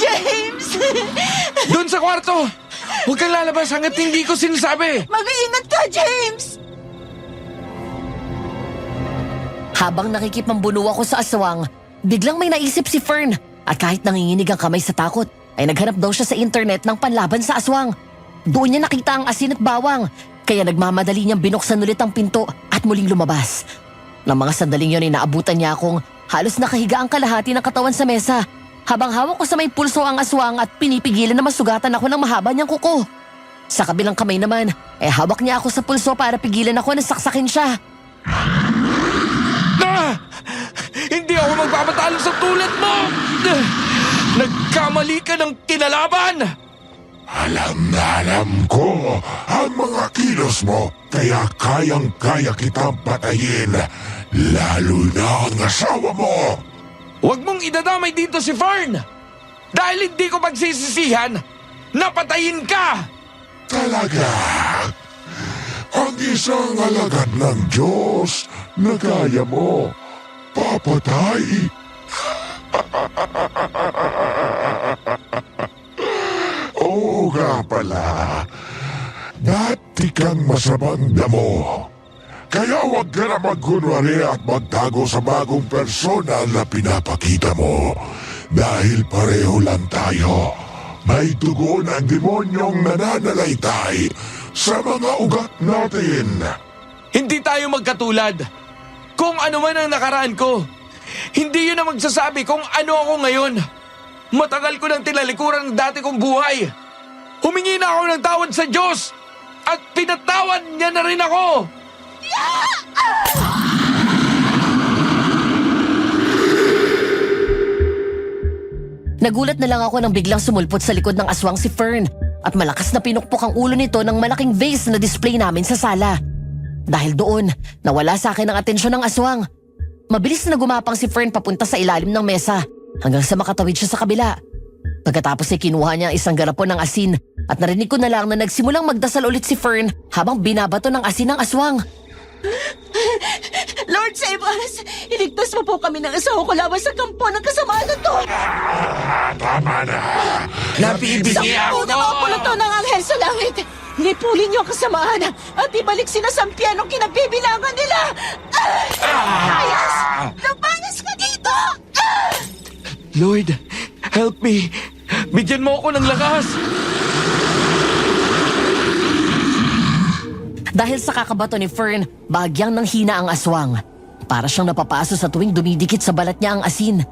James! Doon sa kwarto! Huwag kang lalabas hanggat hindi ko sinasabi! Mag-iingat ka, James! Habang nakikipambuno ako sa aswang, biglang may naisip si Fern at kahit nanginginig ang kamay sa takot, ay naghanap daw siya sa internet ng panlaban sa aswang. Doon niya nakita ang asin at bawang, kaya nagmamadali niyang binuksan ulit ang pinto at muling lumabas. Nang mga sandaling yun ay naabutan niya akong halos nakahiga ang kalahati ng katawan sa mesa, habang hawak ko sa may pulso ang aswang at pinipigilan na masugatan ako ng mahaba niyang kuko. Sa kabilang kamay naman, hawak niya ako sa pulso para pigilan ako na saksakin siya. Hindi ako magpapatalo sa tulad mo! Nagkamali ka ng kinalaban! Alam na alam ko ang mga kilos mo, kaya kayang-kaya kitang patayin, lalo na ang asawa mo. Huwag mong idadamay dito si Fern! Dahil hindi ko pagsisisihan, napatayin ka! Talaga, ang isang alagad ng Diyos na kaya mo papatay. Oo nga pala, dati kang masamang damo. Kaya huwag ka na magkunwari at magtago sa bagong persona na pinapakita mo. Dahil pareho lang tayo. May dugo ng demonyong nananalaytay sa mga ugat natin. Hindi tayo magkatulad. Kung ano man ang nakaraan ko, hindi yun ang magsasabi kung ano ako ngayon. Matagal ko nang tinalikuran ang dati kong buhay. Humingi na ako ng tawad sa Diyos at pinatawad niya na rin ako. Nagulat na lang ako nang biglang sumulpot sa likod ng aswang si Fern at malakas na pinukpok ang ulo nito ng malaking vase na display namin sa sala. Dahil doon, nawala sa akin ang atensyon ng aswang. Mabilis na gumapang si Fern papunta sa ilalim ng mesa hanggang sa makatawid siya sa kabila. Pagkatapos ay kinuha niya isang garapon ng asin at narinig ko na lang na nagsimulang magdasal ulit si Fern habang binabato ng asin ng aswang. Lord, save us! Iligtas mo po kami ng asawa ko laban sa kampo ng kasamaan na to! Tama na. Napibigyan Sampu na mga pulutan ng anghel sa langit! Lipulin niyo ang kasamaan at ibalik sila sa pianong kinabibilangan nila! Ayos! Lumanas ka dito! Lord, help me. Bigyan mo ako ng lakas. Dahil sa kakabato ni Fern, bahagyang nang hina ang aswang. Para siyang napapaso sa tuwing dumidikit sa balat niya ang asin.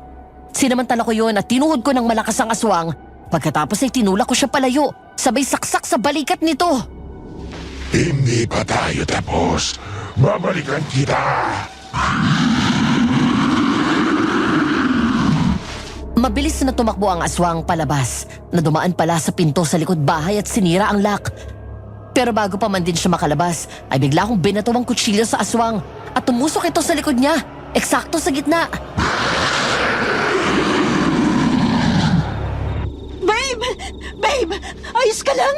Sinamantala ko yon at tinuhod ko ng malakas ang aswang. Pagkatapos ay tinulak ko siya palayo, sabay saksak sa balikat nito. Hindi pa tayo tapos. Babalikan kita. Mabilis na tumakbo ang aswang palabas na dumaan pala sa pinto sa likod bahay at sinira ang lock. Pero bago pa man din siya makalabas, ay bigla akong binato ang kutsilyo sa aswang at tumusok ito sa likod niya, eksakto sa gitna. Babe! Ayos ka lang?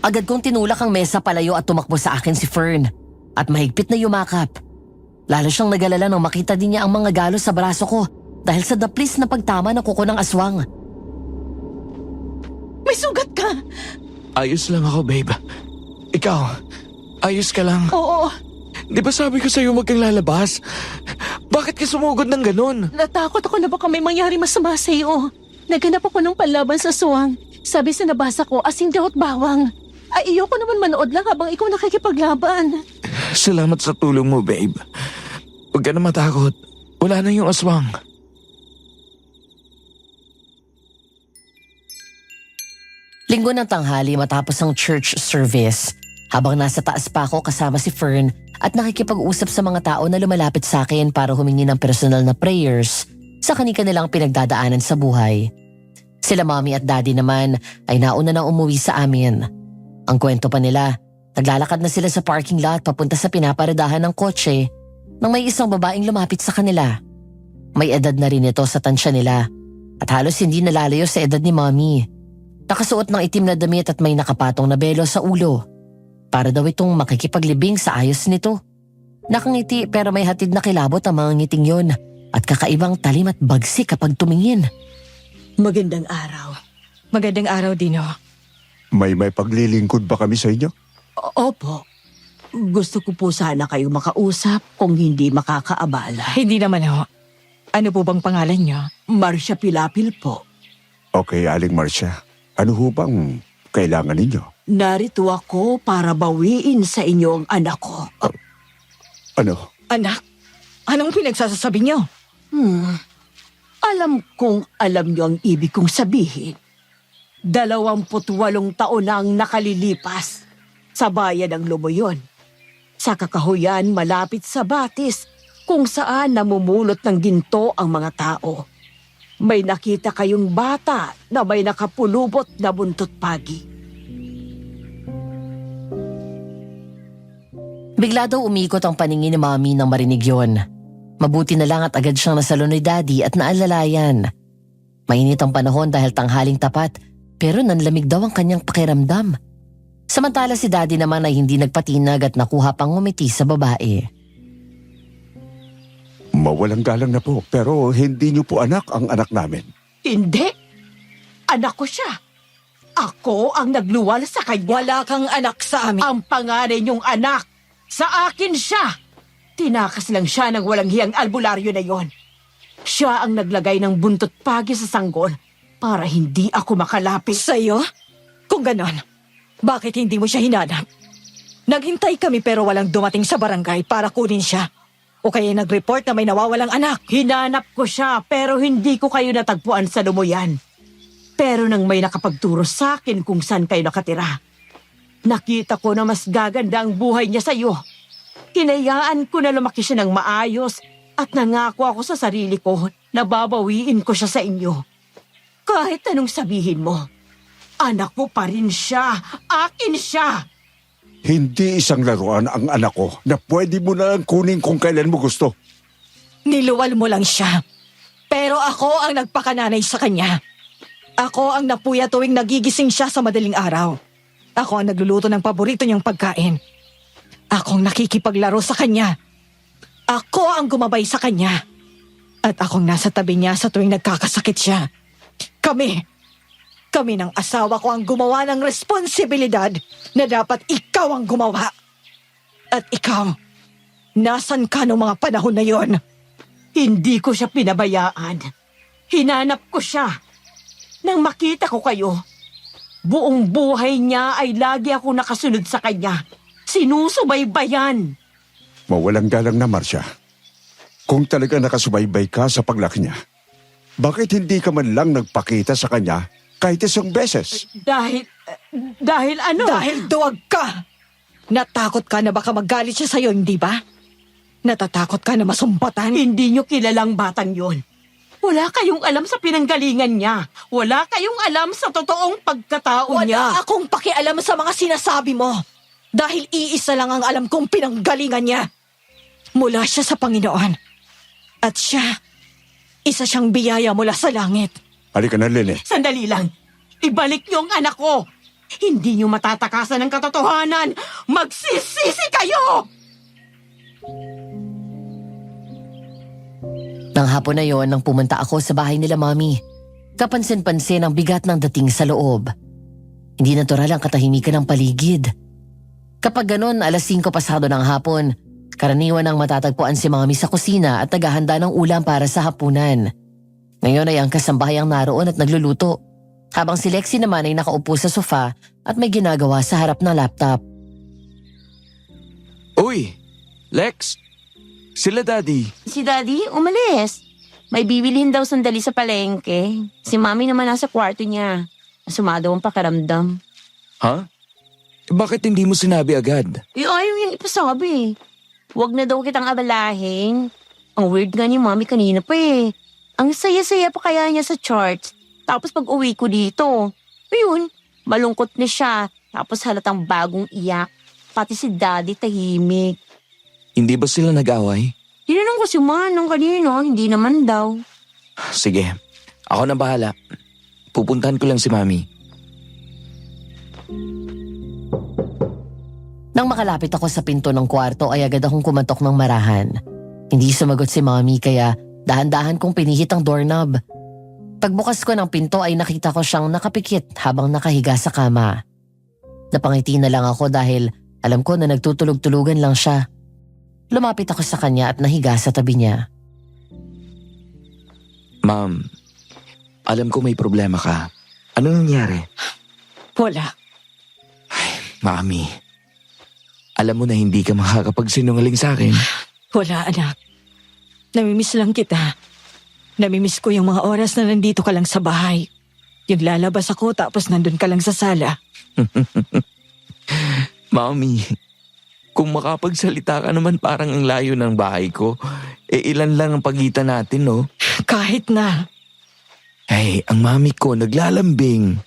Agad kong tinulak ang mesa palayo at tumakbo sa akin si Fern at mahigpit na yumakap. Lalo siyang nagalala nang makita din niya ang mga galos sa braso ko dahil sa daplis na pagtama ng kuko ng aswang. May sugat ka? Ayos lang ako, babe. Ikaw, ayos ka lang. Oo, Di ba sabi ko sa'yo wag kang lalabas? Bakit ka sumugod ng ganun? natakot ako na baka may mangyari masama sa iyo. Naghanap ako ng panlaban sa aswang. Sabi sa nabasa ko, asin daw at bawang. Ay, ayoko naman manood lang habang ikaw nakikipaglaban. Salamat sa tulong mo, babe. Huwag ka na matakot. Wala na yung aswang. Linggo ng tanghali matapos ang church service. Habang nasa taas pa ako kasama si Fern at nakikipag-usap sa mga tao na lumalapit sa akin para humingi ng personal na prayers sa kanilang pinagdadaanan sa buhay. Sila mommy at daddy naman ay nauna nang umuwi sa amin. Ang kwento pa nila, naglalakad na sila sa parking lot papunta sa pinaparadahan ng kotse nang may isang babaeng lumapit sa kanila. May edad na rin ito sa tansya nila at halos hindi nalalayo sa edad ni mommy. Nakasuot ng itim na damit at may nakapatong na belo sa ulo. Para daw itong makikipaglibing sa ayos nito. Nakangiti pero may hatid na kilabot ang mga ngiting yon at kakaibang talim at bagsik kapag tumingin. Magandang araw. Magandang araw, Dino. May paglilingkod ba kami sa inyo? Opo. Gusto ko po sana kayo makausap kung hindi makakaabala. Hindi naman ho. Ano po bang pangalan niyo? Marcia Pilapil po. Okay, Aling Marcia. Ano ho bang kailangan ninyo? Narito ako para bawiin sa inyo ang anak ko. Ano? Anak? Anong pinagsasasabi niyo? Alam kong alam niyo ang ibig kong sabihin. 28 taon na ang nakalilipas sa bayan ng Lumoyon. Sa kakahuyan malapit sa Batis kung saan namumulot ng ginto ang mga tao. May nakita kayong bata na may nakapulubot na buntot pagi. Bigla daw umikot ang paningin ni mommy nang marinig yon. Mabuti na lang at agad siyang nasalon ni daddy at naalalayan. Mainit ang panahon dahil tanghaling tapat pero nanlamig daw ang kanyang pakiramdam. Samantala si daddy naman ay hindi nagpatinag at nakuha pang ngumiti sa babae. Mawalang galang na po, pero hindi niyo po anak ang anak namin. Hindi. Anak ko siya. Ako ang nagluwal sa kanya. Wala kang anak sa amin. Ang pangalan niyong anak. Sa akin siya. Tinakas lang siya ng walang hiyang albularyo na yon. Siya ang naglagay ng buntot pagi sa sanggol para hindi ako makalapit. Sa'yo? Kung ganon, bakit hindi mo siya hinanap? Naghintay kami pero walang dumating sa barangay para kunin siya. O kaya nag-report na may nawawalang anak. Hinanap ko siya pero hindi ko kayo natagpuan sa Lumoyan. Pero nang may nakapagturo sa akin kung saan kayo nakatira, nakita ko na mas gaganda ang buhay niya sa iyo. Hinayaan ko na lumaki siya ng maayos at nangako ako sa sarili ko na babawiin ko siya sa inyo. Kahit anong sabihin mo, anak ko pa rin siya. Akin siya. Hindi isang laruan ang anak ko na pwede mo na lang kunin kung kailan mo gusto. Niluwal mo lang siya. Pero ako ang nagpakananay sa kanya. Ako ang napuya tuwing nagigising siya sa madaling araw. Ako ang nagluluto ng paborito niyang pagkain. Ako ang nakikipaglaro sa kanya. Ako ang gumabay sa kanya. At akong nasa tabi niya sa tuwing nagkakasakit siya. Kami. Kami ng asawa ko ang gumawa ng responsibilidad na dapat ikaw ang gumawa. At ikaw, nasan ka noong mga panahon na yon? Hindi ko siya pinabayaan. Hinanap ko siya. Nang makita ko kayo, buong buhay niya ay lagi ako nakasunod sa kanya. Sinusubaybayan. Mawalang galang na, Marcia. Kung talaga nakasubaybay ka sa paglaki niya, bakit hindi ka man lang nagpakita sa kanya kahit isang beses? Dahil ano? Dahil duwag ka! Natakot ka na baka magalit siya sa'yo, hindi ba? Natatakot ka na masumbatan? Hindi niyo kilalang batang yon. Wala kayong alam sa pinanggalingan niya. Wala kayong alam sa totoong pagkatao niya. Wala akong pakialam sa mga sinasabi mo. Dahil iisa lang ang alam kong pinanggalingan niya. Mula siya sa Panginoon. At siya, isa siyang biyaya mula sa langit. Halika na, Lene. Sandali lang. Ibalik niyo ang anak ko. Hindi niyo matatakasan ng katotohanan. Magsisisi kayo! Nang hapon na yon nang pumunta ako sa bahay nila Mami, kapansin-pansin ang bigat ng dating sa loob. Hindi natural ang katahimikan ng paligid. Kapag ganon, 5:00 pasado ng hapon, karaniwan ang matatagpuan si Mami sa kusina at naghahanda ng ulam para sa hapunan. Ngayon ay ang kasambahay ang naroon at nagluluto, habang si Lexie naman ay nakaupo sa sofa at may ginagawa sa harap ng laptop. Uy, Lex! Sila Daddy. Si Daddy, umalis. May bibilihin daw sandali sa palengke. Si Mami naman nasa kwarto niya. Sumadaw ang pakiramdam. Ha? Bakit hindi mo sinabi agad? Ayaw yung ipasabi. Huwag na daw kitang abalahin. Ang weird nga ni Mami kanina pa eh. Ang saya-saya pa kaya niya sa charts. Tapos pag uwi ko dito, ayun, malungkot na siya. Tapos halatang bagong iyak. Pati si Daddy tahimik. Hindi ba sila nag-away? Tinanong ko si Manong kanina, hindi naman daw. Sige, ako na bahala. Pupuntahan ko lang si Mami. Nang makalapit ako sa pinto ng kwarto ay agad akong kumatok ng marahan. Hindi sumagot si Mami kaya dahan-dahan kong pinihit ang doorknob. Pagbukas ko ng pinto ay nakita ko siyang nakapikit habang nakahiga sa kama. Napangiti na lang ako dahil alam ko na nagtutulog-tulugan lang siya. Lumapit ako sa kanya at nahiga sa tabi niya. Ma'am, alam ko may problema ka. Ano nangyari? Wala. Mami, alam mo na hindi ka makakapagsinungaling sa akin. Wala, anak. Namimiss lang kita. Namimiss ko yung mga oras na nandito ka lang sa bahay. Yung lalabas ako tapos nandun ka lang sa sala. Mami, kung makapagsalita ka naman parang ang layo ng bahay ko, ilan lang ang pagitan natin, no? Kahit na. Ay, ang mami ko naglalambing.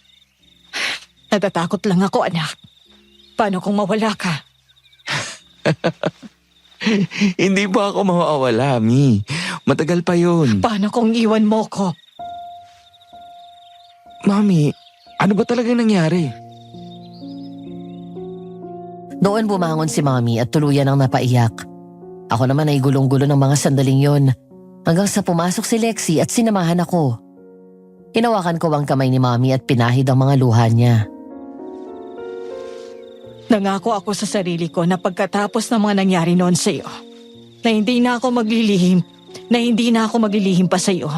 Natatakot lang ako, anak. Paano kung mawala ka? Hindi ba ako mawawala, Mi? Matagal pa yun. Paano kung iwan mo ko? Mami, ano ba talaga nangyari? Doon bumangon si Mami at tuluyan ang napaiyak. Ako naman ay gulong-gulo ng mga sandaling yon hanggang sa pumasok si Lexie at sinamahan ako. Hinawakan ko ang kamay ni Mami at pinahid ang mga luha niya. Nangako ako sa sarili ko na pagkatapos ng mga nangyari noon sa iyo, na hindi na ako maglilihim pa sa iyo.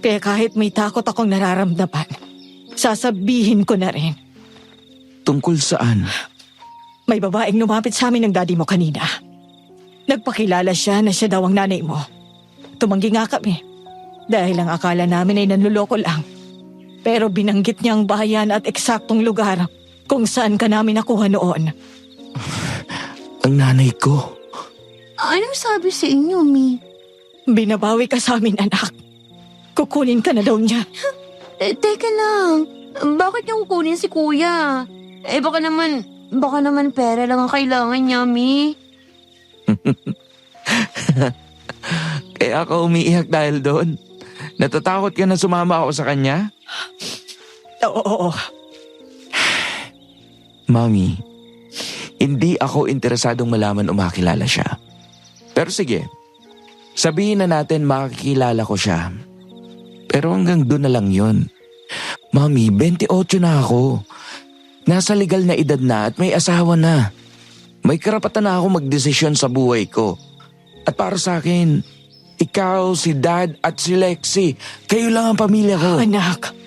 Kaya kahit may takot akong nararamdaman, sasabihin ko na rin. Tungkol saan? May babaeng lumapit sa amin ng daddy mo kanina. Nagpakilala siya na siya daw ang nanay mo. Tumanggi nga kami dahil ang akala namin ay nanluloko lang. Pero binanggit niya ang bayan at eksaktong lugar kung saan ka namin nakuha noon. Ang nanay ko. Anong sabi sa inyo, Mi? Binabawi ka sa amin, anak. Kukunin ka na daw niya. Teka lang. Bakit niyo kukunin si Kuya? Baka naman pera lang ang kailangan niya, Mi. Kaya ako umiiyak dahil doon. Natatakot ka na sumama ako sa kanya? Oo. Mami, hindi ako interesadong malaman o makilala siya. Pero sige, sabihin na natin makikilala ko siya. Pero hanggang doon na lang yun. Mami, 28 na ako. Nasa legal na edad na at may asawa na. May karapatan na ako magdesisyon sa buhay ko. At para sa akin, ikaw, si Dad at si Lexi, kayo lang ang pamilya ko. Anak,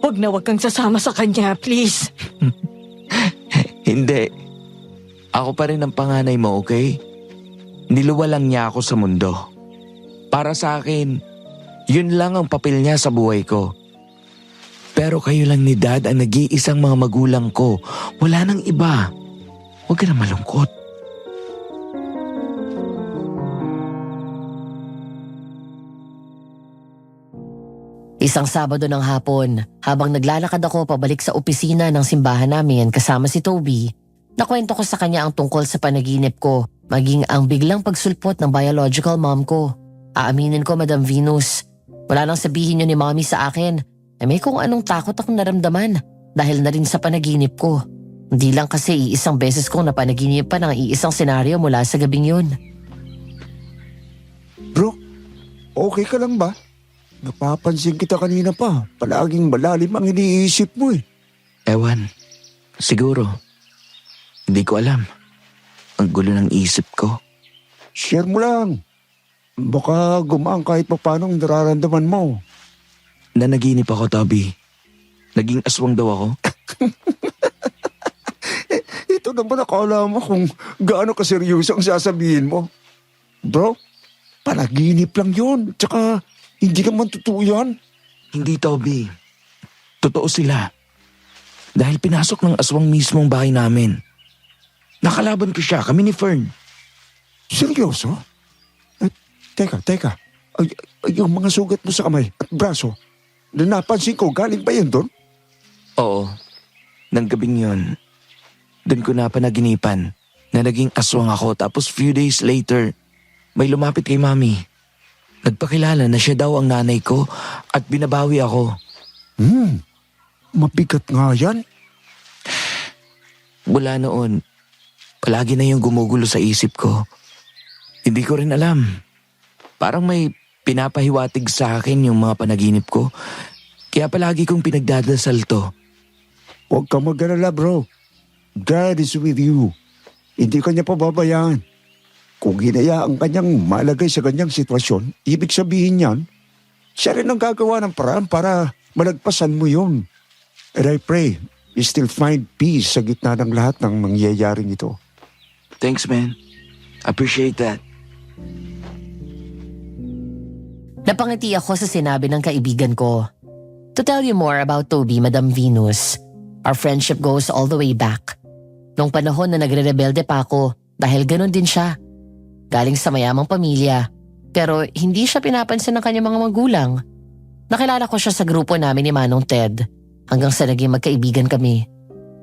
wag kang sasama sa kanya, please. Hindi. Ako pa rin ang panganay mo, okay? Niluwalang niya ako sa mundo. Para sa akin, yun lang ang papel niya sa buhay ko. Pero kayo lang ni Dad ang nag-iisang mga magulang ko. Wala nang iba. Huwag ka na malungkot. Isang Sabado ng hapon, habang naglalakad ako pabalik sa opisina ng simbahan namin kasama si Toby, nakwento ko sa kanya ang tungkol sa panaginip ko, maging ang biglang pagsulpot ng biological mom ko. Aaminin ko, Madam Venus, wala nang sabihin yun ni Mommy sa akin na may kung anong takot akong naramdaman dahil na rin sa panaginip ko. Hindi lang kasi iisang beses kong napanaginipan ang iisang senaryo mula sa gabing yun. Bro, okay ka lang ba? Napapansin kita kanina pa. Palaging malalim ang iniisip mo eh. Ewan, siguro. Hindi ko alam. Ang gulo ng isip ko. Share mo lang. Baka gumaan kahit pa paano ang nararamdaman mo. Nanaginip ako, Toby. Naging aswang daw ako. Ito naman akala mo kung gaano kaseryoso ang sasabihin mo. Bro, panaginip lang yun. Tsaka hindi naman totoo yan. Hindi, Toby. Totoo sila. Dahil pinasok ng aswang mismo ang bahay namin. Nakalaban ko siya, kami ni Fern. Seryoso? Teka. Yung mga sugat mo sa kamay at braso, na napansin ko, galing ba yun doon? Oo. Nang gabing yun, doon ko na panaginipan na naging aswang ako tapos few days later, may lumapit kay Mami. Nagpakilala na siya daw ang nanay ko at binabawi ako. Mabigat nga yan. Mula noon, palagi na yung gumugulo sa isip ko. Hindi ko rin alam. Parang may pinapahiwatig sa akin yung mga panaginip ko. Kaya palagi kong pinagdadasal to. Huwag kang mag-alala, bro. God is with you. Hindi kanya pababayaan. Kung hinayaan kanyang malagay sa ganyang sitwasyon, ibig sabihin niyan, siya rin ang gagawa ng paraan para malagpasan mo yun. And I pray you still find peace sa gitna ng lahat ng mangyayaring ito. Thanks, man. Appreciate that. Napangiti ako sa sinabi ng kaibigan ko. To tell you more about Toby, Madam Venus, our friendship goes all the way back. Nung panahon na nagre-rebelde pa ako dahil ganun din siya. Galing sa mayamang pamilya, pero hindi siya pinapansin ng kanyang mga magulang. Nakilala ko siya sa grupo namin ni Manong Ted hanggang sa naging magkaibigan kami.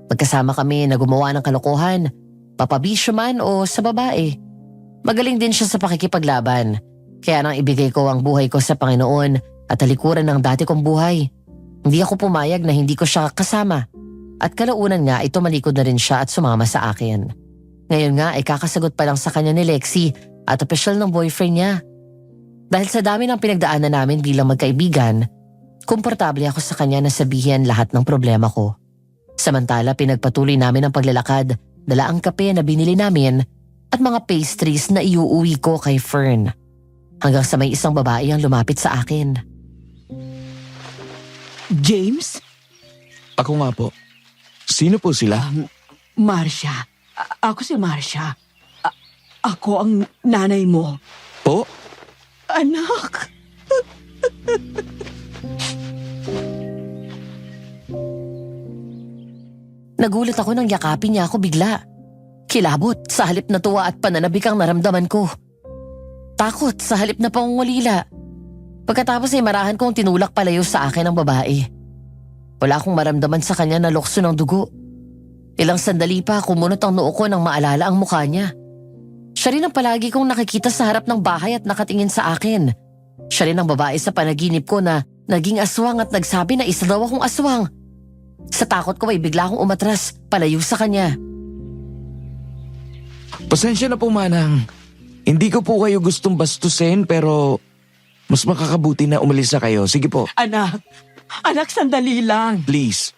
Magkasama kami na gumawa ng kalokohan, papabisyo man o sa babae. Magaling din siya sa pakikipaglaban, kaya nang ibigay ko ang buhay ko sa Panginoon at talikuran ng dati kong buhay. Hindi ako pumayag na hindi ko siya kasama at kalaunan nga ay tumalikod na rin siya at sumama sa akin. Ngayon nga ay kakasagot pa lang sa kanya ni Lexi at opisyal ng boyfriend niya. Dahil sa dami ng pinagdaanan namin bilang magkaibigan, komportable ako sa kanya na sabihin lahat ng problema ko. Samantala pinagpatuloy namin ang paglalakad, dala ang kape na binili namin at mga pastries na iuuwi ko kay Fern. Hanggang sa may isang babae ang lumapit sa akin. James? Ako nga po. Sino po sila? Marcia. Ako si Marcia. Ako ang nanay mo. Po? Anak! Nagulat ako nang yakapin niya ako bigla. Kilabot sa halip na tuwa at pananabik ang naramdaman ko. Takot sa halip na pangungulila. Pagkatapos ay marahan kong tinulak palayo sa akin ang babae. Wala akong maramdaman sa kanya na lukso ng dugo. Ilang sandali pa kumunot ang noo ko nang maalala ang mukha niya. Siya rin ang palagi kong nakikita sa harap ng bahay at nakatingin sa akin. Siya rin ang babae sa panaginip ko na naging aswang at nagsabi na isa daw akong aswang. Sa takot ko ay bigla akong umatras palayo sa kanya. Pasensya na po, Manang. Hindi ko po kayo gustong bastusin pero Mas makakabuti na umalis na kayo. Sige po, Anak, sandali lang. please.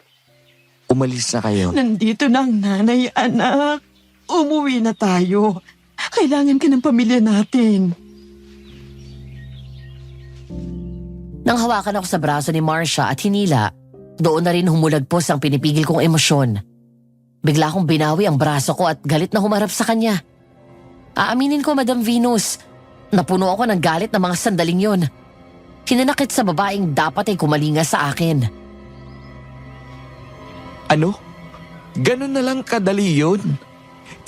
Umalis na kayo. Nandito na ang nanay, anak. Umuwi na tayo. Kailangan ka ng pamilya natin. Nang hawakan ako sa braso ni Marcia at hinila, doon na rin humulagpos ang pinipigil kong emosyon. Bigla akong binawi ang braso ko at galit na humarap sa kanya. Aaminin ko, Madam Venus, napuno ako ng galit ng mga sandaling yon. Hinanakit sa babaeng dapat ay kumalinga sa akin. Ano? Ganun na lang kadali yun?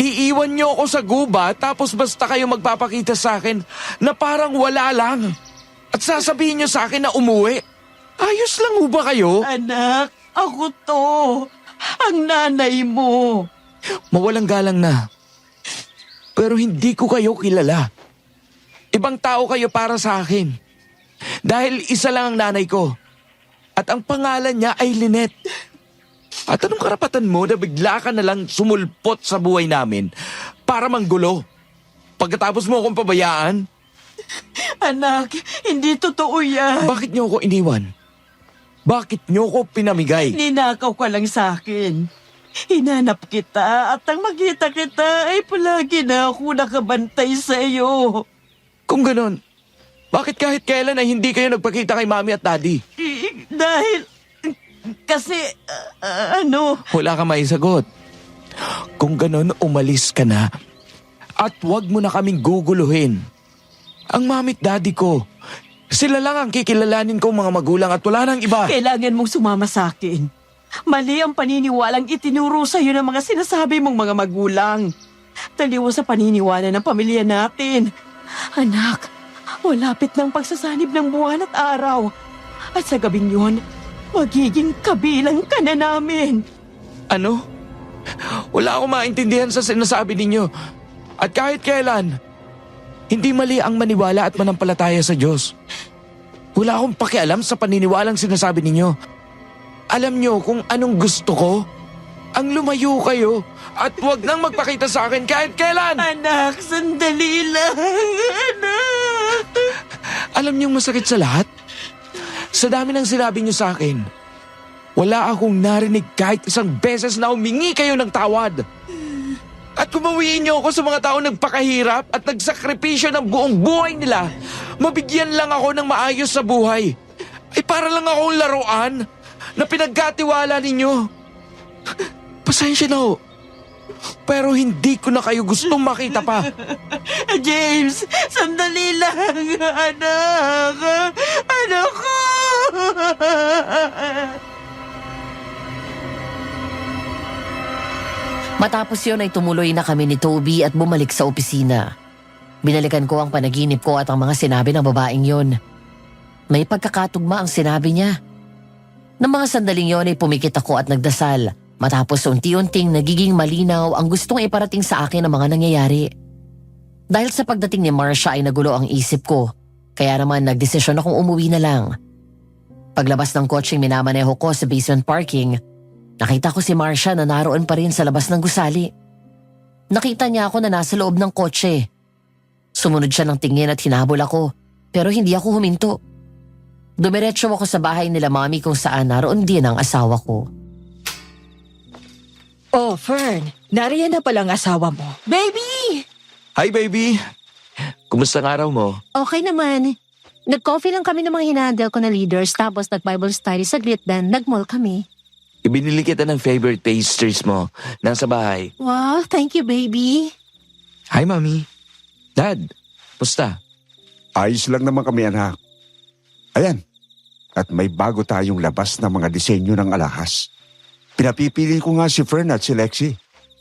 Iiwan niyo ako sa guba tapos basta kayo magpapakita sa akin na parang wala lang. At sasabihin niyo sa akin na umuwi. Ayos lang ho ba kayo? Anak, ako to. Ang nanay mo. Mawalang galang na. Pero hindi ko kayo kilala. Ibang tao kayo para sa akin. Dahil isa lang ang nanay ko. At ang pangalan niya ay Lynette. At anong karapatan mo na bigla ka na lang sumulpot sa buhay namin para manggulo? Pagkatapos mo akong pabayaan? Anak, hindi totoo yan. Bakit niyo ako iniwan? Bakit niyo ako pinamigay? Ninakaw ka lang sa akin. Hinanap kita at ang makita kita ay palagi na ako nakabantay sa iyo. Kung ganon, bakit kahit kailan ay hindi kayo nagpakita kay mami at daddy? Dahil, kasi, Wala ka maisagot. Kung ganon, umalis ka na. At huwag mo na kaming guguluhin. Ang mami at daddy ko, sila lang ang kikilalanin kong mga magulang at wala nang iba. kailangan mong sumama sa akin. Mali ang paniniwalang itinuro sa iyo ng mga sinasabi mong mga magulang. Taliwa sa paniniwala ng pamilya natin. Anak, malapit ng pagsasanib ng buwan at araw. At sa gabing yun, magiging kabilang ka na namin. Ano? Wala akong maintindihan sa sinasabi ninyo. At kahit kailan, hindi mali ang maniwala at manampalataya sa Diyos. Wala akong pakialam sa paniniwalang sinasabi ninyo. Alam nyo kung anong gusto ko? Ang lumayo kayo at huwag nang magpakita sa akin kahit kailan. Anak, sandali lang. Anak. Alam niyong masakit sa lahat? Sa dami ng sinabi niyo sa akin, wala akong narinig kahit isang beses na humingi kayo ng tawad. At kumawiin niyo ako sa mga taong nagpakahirap at nagsakripisyo ng buong buhay nila, mabigyan lang ako ng maayos sa buhay. Ay para lang akong laruan na pinagkatiwala ninyo. Pasensya na ho. Pero hindi ko na kayo gustong makita pa. James, sandali lang, anak. Anak ko. Matapos yun ay tumuloy na kami ni Toby at bumalik sa opisina. Binalikan ko ang panaginip ko at ang mga sinabi ng babaeng yon. May pagkakatugma ang sinabi niya. Nang mga sandaling yon ay pumikit ako at nagdasal. Matapos unti-unting nagiging malinaw ang gustong iparating sa akin ng mga nangyayari. Dahil sa pagdating ni Marcia ay nagulo ang isip ko. Kaya naman nagdesisyon akong umuwi na lang. Paglabas ng kotseng minamaneho ko sa basement parking, nakita ko si Marcia na naroon pa rin sa labas ng gusali. Nakita niya ako na nasa loob ng kotse. Sumunod siya ng tingin at hinabol ako, pero hindi ako huminto. Dumiretso ako sa bahay nila mami kung saan naroon din ang asawa ko. Oh, Fern, nariyan na palang asawa mo. Baby! Hi baby! Kumusta ang araw mo? Okay naman. Nag-coffee lang kami ng mga hinandel ko na leaders tapos nag-Bible study saglit then nag-mall kami. Ibinili kita ng favorite pastries mo. Nasa bahay. Wow, thank you baby. Hi mami. Dad, musta? Ayos lang naman kami, anak. Ayan. At may bago tayong labas na mga disenyo ng alahas. Pinapipili ko nga si Fern at si Lexi.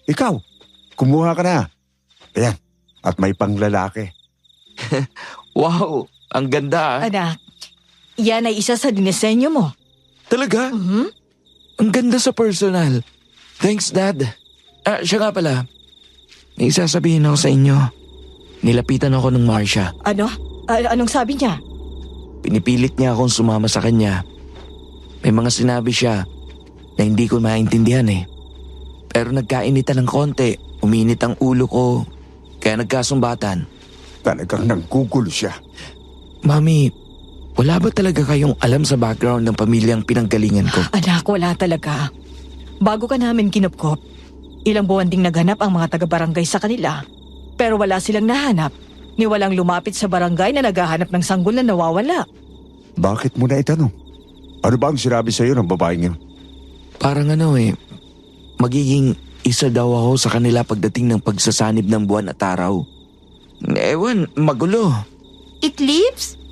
Ikaw, kumuha ka na. Ayan. At may panglalaki. Wow, ang ganda ah. Anak, yan ay isa sa dinisenyo mo. Talaga? Ang ganda sa personal. Thanks, Dad. Siya nga pala. May isasabihin ako sa inyo. Nilapitan ako ng Marcia. Ano? Anong sabi niya? Pinipilit niya akong sumama sa kanya. May mga sinabi siya na hindi ko maintindihan eh. Pero nagkainitan ng konti. Uminit ang ulo ko. Kaya nagkasumbatan. Talagang nanggugulo siya. Mami, Wala ba talaga kayong alam sa background ng pamilyang pinanggalingan ko? Anak, wala talaga. Bago ka namin kinupkop, ilang buwan ding naghanap ang mga taga-barangay sa kanila. Pero wala silang nahanap. Ni walang lumapit sa barangay na naghahanap ng sanggol na nawawala. Bakit mo na itanong? Ano ba ang sinabi sa'yo ng babaeng yun? Parang magiging isa daw ako sa kanila pagdating ng pagsasanib ng buwan at araw. Ewan, magulo. Eclipse?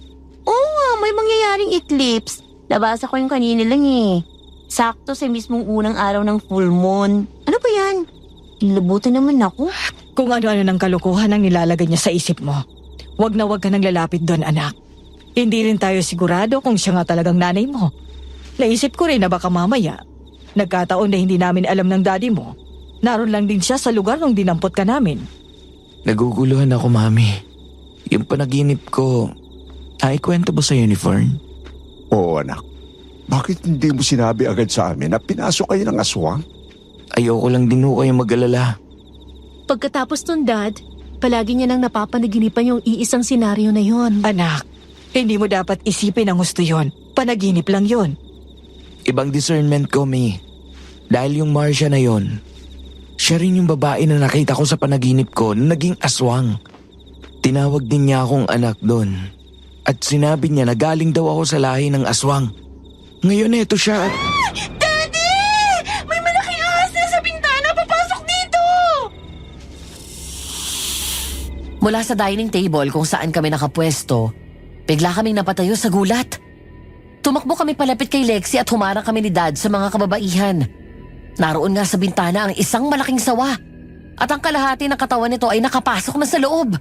Oo nga, may mangyayaring eclipse. Nabasa ko yung kanina lang eh. Sakto sa mismong unang araw ng full moon. Ano ba yan? Nilabutan naman ako. Kung ano-ano ng kalokohan ang nilalagay niya sa isip mo. Huwag na huwag ka nang lalapit doon, anak. Hindi rin tayo sigurado kung siya nga talagang nanay mo. Naisip ko rin na baka mamaya, nagkataon na hindi namin alam ng daddy mo. Naroon lang din siya sa lugar nung dinampot ka namin. Naguguluhan ako, Mami. Yung panaginip ko, kwento ba sa'yo ni Fern? Oo, anak. Bakit hindi mo sinabi agad sa amin na pinasok kayo ng aswang? Ayoko lang din ho kayo mag-alala. Pagkatapos nun, Dad, palagi niya nang napapanaginipan yung iisang senaryo na yon. Anak, hindi mo dapat isipin ang gusto yon. Panaginip lang yon. Ibang discernment ko, May. Dahil yung Marcia na yon, siya rin yung babae na nakita ko sa panaginip ko na naging aswang. Tinawag din niya akong anak doon. At sinabi niya na galing daw ako sa lahi ng aswang. Ngayon eto siya at... Daddy! May malaking ahas na sa bintana! Papasok dito! Mula sa dining table kung saan kami nakapwesto, bigla kaming napatayo sa gulat. Tumakbo kami palapit kay Lexi at humarang kami ni Dad sa mga kababaihan. Naroon nga sa bintana ang isang malaking sawa at ang kalahati ng katawan nito ay nakapasok na sa loob.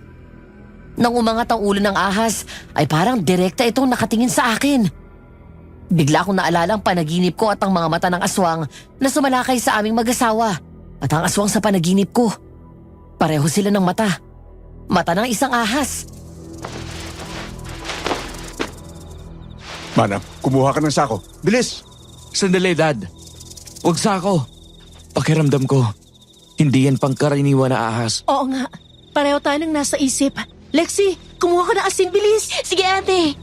Nang umangat ang ulo ng ahas ay parang direkta itong nakatingin sa akin. Bigla akong naalala ang panaginip ko at ang mga mata ng aswang na sumalakay sa aming mag-asawa at ang aswang sa panaginip ko. Pareho sila ng mata. Mata ng isang ahas. Manap, kumuha ka ng sako. Bilis! Sandali, Dad. Huwag sako. Pakiramdam ko, hindi yan pangkaraniwan na ahas. Oo nga, pareho tayo nang nasa isip. Lexi, kumuha ka ng asin, bilis! Sige ate!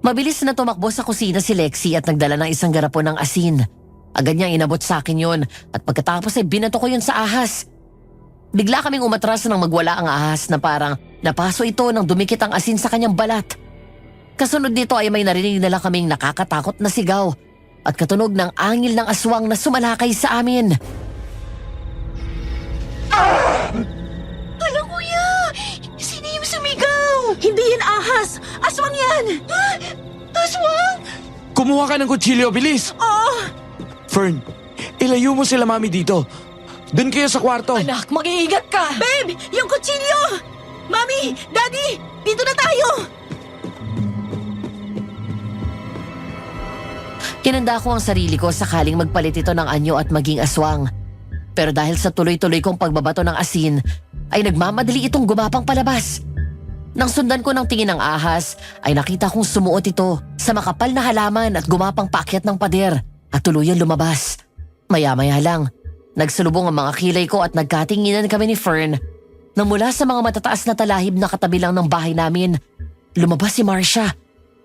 Mabilis na tumakbo sa kusina si Lexi at nagdala ng isang garapon ng asin. Agad niyang inabot sa akin yon at pagkatapos ay binato ko yun sa ahas. Bigla kaming umatras nang magwala ang ahas na parang napaso ito nang dumikit ang asin sa kanyang balat. Kasunod nito ay may narinig na lang kaming nakakatakot na sigaw at katunog ng angil ng aswang na sumalakay sa amin. Hala kuya! Sino yung sumigaw? Hindi yan ahas! Aswang yan! Aswang? Kumuha ka ng kutsilyo, bilis! Fern, ilayo mo sila Mami dito. Doon kayo sa kwarto. Anak, mag-iingat ka! Babe! Yung kutsilyo! Mami! Daddy! Dito na tayo! Hinanda ko ang sarili ko sakaling magpalit ito ng anyo at maging aswang. Pero dahil sa tuloy-tuloy kong pagbabato ng asin, ay nagmamadali itong gumapang palabas. Nang sundan ko ng tingin ng ahas, ay nakita kong sumuot ito sa makapal na halaman at gumapang paakyat ng pader at tuluyan lumabas. Maya-maya lang, nagsalubong ang mga kilay ko at nagkatinginan kami ni Fern na mula sa mga matataas na talahib na katabi lang ng bahay namin, lumabas si Marcia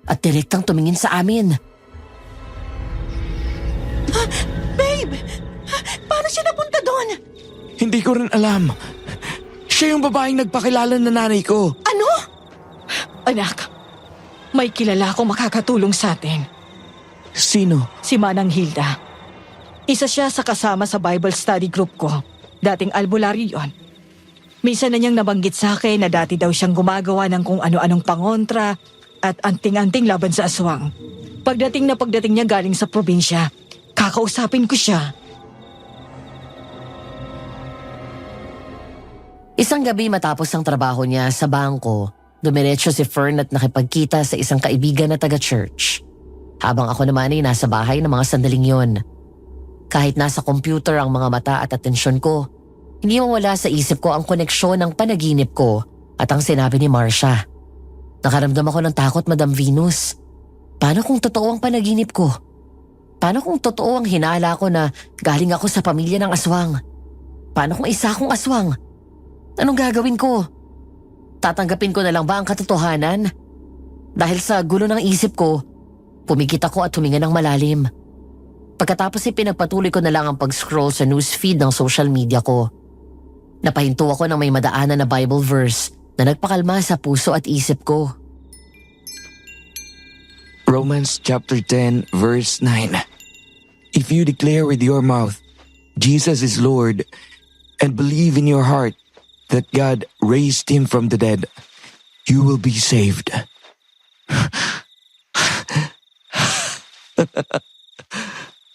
at direktang tumingin sa amin. Babe! Paano siya napunta doon? Hindi ko rin alam. Siya yung babaeng nagpakilala na nanay ko. Ano? Anak, may kilala akong makakatulong sa atin. Sino? Si Manang Hilda. Isa siya sa kasama sa Bible study group ko. Dating albularyo yon. Minsan na niyang nabanggit sa akin na dati daw siyang gumagawa ng kung ano-anong pangontra at anting-anting laban sa aswang. Pagdating niya galing sa probinsya, kakausapin ko siya. Isang gabi matapos ang trabaho niya sa bangko, dumiretso si Fern at nakipagkita sa isang kaibigan na taga-church. Habang ako naman ay nasa bahay ng mga sandaling yon. Kahit nasa computer ang mga mata at atensyon ko, hindi mawala sa isip ko ang koneksyon ng panaginip ko at ang sinabi ni Marcia. Nakaramdam ako ng takot, Madam Venus. Paano kung totoo ang panaginip ko? Paano kung totoo ang hinala ko na galing ako sa pamilya ng aswang? Paano kung isa akong aswang? Anong gagawin ko? Tatanggapin ko na lang ba ang katotohanan? Dahil sa gulo ng isip ko, pumikit ako at huminga ng malalim. Pagkatapos pinagpatuloy ko na lang ang pag-scroll sa newsfeed ng social media ko. Napahinto ako ng may madaanan na Bible verse na nagpakalma sa puso at isip ko. Romans chapter 10 verse 9. If you declare with your mouth, Jesus is Lord, and believe in your heart that God raised him from the dead, you will be saved.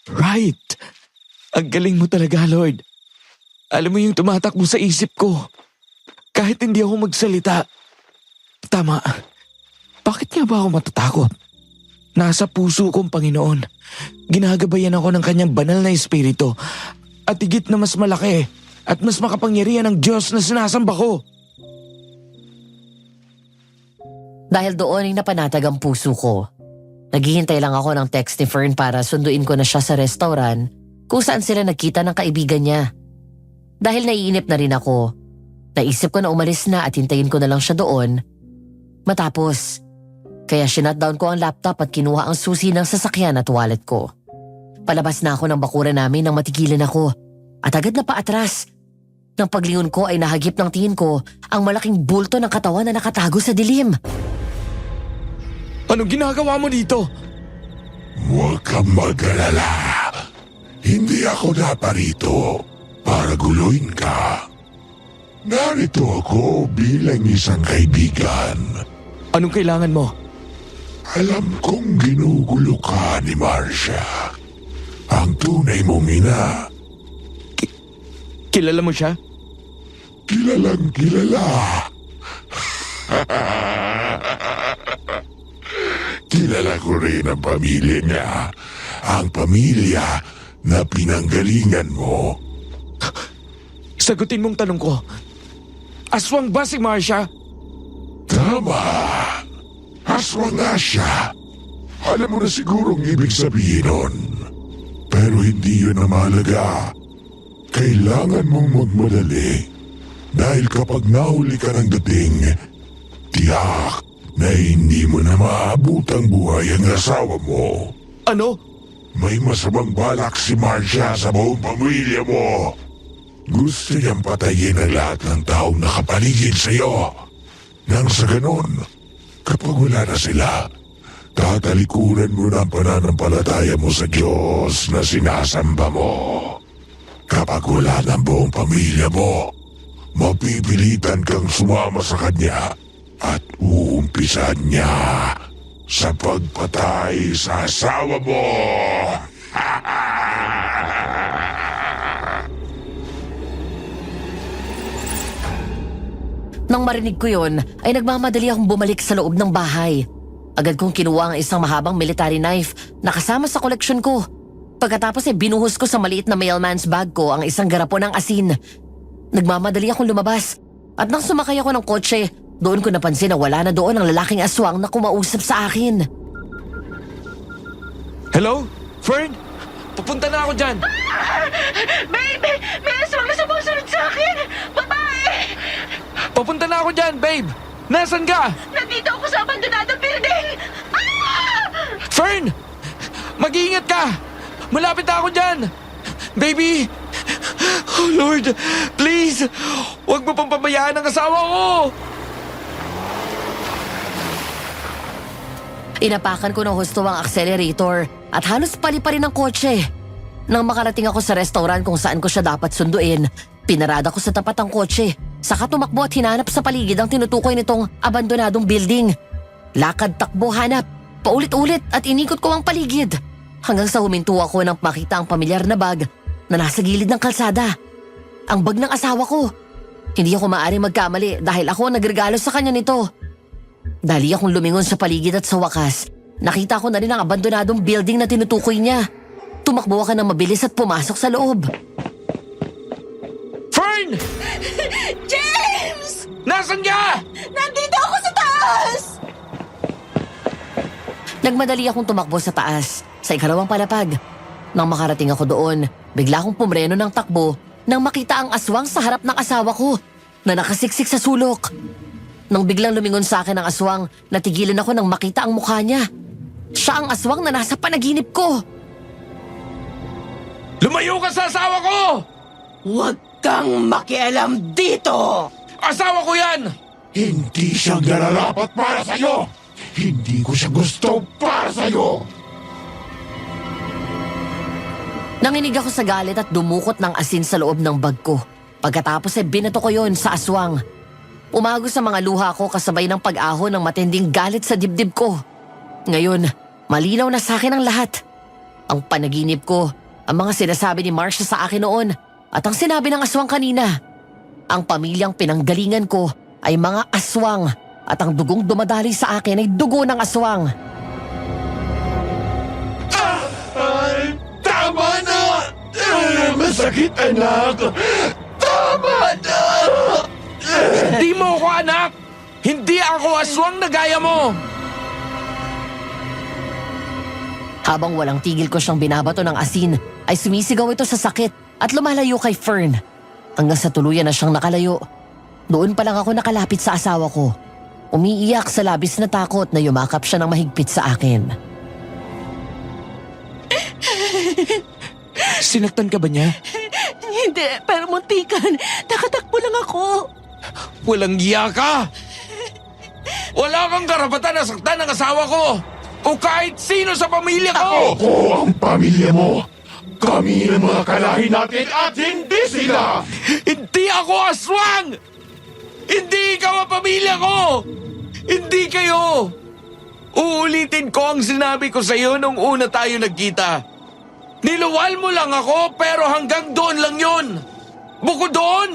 Right. Ang galing mo talaga, Lord. Alam mo yung tumatakbo sa isip ko. Kahit hindi ako magsalita. Tama. Bakit nga ba ako matatakot? Nasa puso kong Panginoon. Ginagabayan ako ng kanyang banal na espiritu. At higit na mas malaki at mas makapangyarihan ng Diyos na sinasamba ko. Dahil doon ay napanatag ang puso ko. Naghihintay lang ako ng text ni Fern para sunduin ko na siya sa restaurant kung saan sila nagkita ng kaibigan niya. Dahil naiinip na rin ako, naisip ko na umalis na at hintayin ko na lang siya doon. Matapos, kaya sinutdown ko ang laptop at kinuha ang susi ng sasakyan at wallet ko. Palabas na ako ng bakuran namin nang matigilan ako at agad na paatras. Nang paglingon ko ay nahagip ng tingin ko ang malaking bulto ng katawan na nakatago sa dilim. Anong ginagawa mo dito? Huwag kang mag-alala. Hindi ako naparito para guluhin ka. Narito ako bilang isang kaibigan. Anong kailangan mo? Alam kong ginugulo ka ni Marcia. Ang tunay mong ina. Kilala mo siya? Kilalang kilala. Kilala ko rin ang pamilya niya. Ang pamilya na pinanggalingan mo. Sagutin mong tanong ko. Aswang ba si Marcia? Tama. Aswang nga siya. Alam mo na sigurong ibig sabihin nun. Pero hindi yun ang mahalaga. Kailangan mong magmadali. Dahil kapag nahuli ka ng dating, tiyak na hindi mo na maabot ang buhay ang asawa mo. Ano? May masamang balak si Marcia sa buong pamilya mo. Gusto niyang patayin ang lahat ng taong nakapaligid sa iyo. Nang sa ganon, kapag wala na sila, tatalikuran mo na ang pananampalataya mo sa Diyos na sinasamba mo. Kapag wala ng buong pamilya mo, mapipilitan kang sumama sa kanya at uumpisan niya sa pagpatay sa asawa mo. Nang marinig ko yon, ay nagmamadali akong bumalik sa loob ng bahay. Agad kong kinuha ang isang mahabang military knife na kasama sa koleksyon ko. Pagkatapos binuhos ko sa maliit na mailman's bag ko ang isang garapon ng asin. Nagmamadali akong lumabas at nang sumakay ako ng kotse, doon ko napansin na wala na doon ang lalaking aswang na kumausap sa akin. Hello? Fern? Pupunta na ako dyan. Baby! May aswang na sumusunod sa akin! Babae! Papunta na ako dyan, babe. Nasaan ka? Nandito ako sa abandonadong building! Fern! Mag-iingat ka! Malapit na ako dyan! Baby! Oh Lord, please! Huwag mo pang pabayaan ang asawa ko! Inapakan ko ng husto ang accelerator at halos pali pa rin ang kotse. Nang makarating ako sa restaurant kung saan ko siya dapat sunduin, pinarada ko sa tapat ang kotse. Saka tumakbo at hinanap sa paligid ang tinutukoy nitong abandonadong building. Lakad, takbo, hanap. Paulit-ulit at inikot ko ang paligid. Hanggang sa huminto ako nang makita ang pamilyar na bag na nasa gilid ng kalsada. Ang bag ng asawa ko. Hindi ako maaaring magkamali dahil ako ang nagregalo sa kanya nito. Dali akong lumingon sa paligid at sa wakas, nakita ko na rin ang abandonadong building na tinutukoy niya. Tumakbo ka ng mabilis at pumasok sa loob. Fern! James! Nasaan ka? Nandito ako sa taas! Nagmadali akong tumakbo sa taas, sa ikalawang palapag. Nang makarating ako doon, bigla akong pumreno ng takbo nang makita ang aswang sa harap ng asawa ko na nakasiksik sa sulok. Nang biglang lumingon sa akin ang aswang, natigilan ako nang makita ang mukha niya. Siya ang aswang na nasa panaginip ko. Lumayo ka sa asawa ko! Huwag kang makialam dito! Asawa ko yan! Hindi siya nararapat para sa'yo! Hindi ko siya gusto para sa'yo! Nanginig ako sa galit at dumukot ng asin sa loob ng bag ko. Pagkatapos ay binato ko yon sa aswang. Umagos sa mga luha ko kasabay ng pag-ahon ng matinding galit sa dibdib ko. Ngayon, malinaw na sa akin ang lahat. Ang panaginip ko, ang mga sinasabi ni Marcia sa akin noon, at ang sinabi ng aswang kanina. Ang pamilyang pinanggalingan ko ay mga aswang, at ang dugong dumadali sa akin ay dugo ng aswang. Tama na! Masakit, anak! Tama na! Di mo ako anak! Hindi ako aswang na gaya mo! Habang walang tigil ko siyang binabato ng asin, ay sumisigaw ito sa sakit at lumalayo kay Fern. Hanggang sa tuluyan na siyang nakalayo. Doon pa lang ako nakalapit sa asawa ko. Umiiyak sa labis na takot na yumakap siya ng mahigpit sa akin. Sinaktan ka ba niya? Hindi, pero muntikan. Nakatakbo lang ako. Walang giya ka! Wala kang karapatan na saktan ng asawa ko! O kahit sino sa pamilya ko! Ako ang pamilya mo! Kami ang mga kalahi natin at hindi sila! Hindi ako aswang! Hindi ikaw ang pamilya ko! Hindi kayo! Uulitin ko ang sinabi ko sa iyo nung una tayo nagkita. Niluwal mo lang ako pero hanggang doon lang yon. Bukod doon,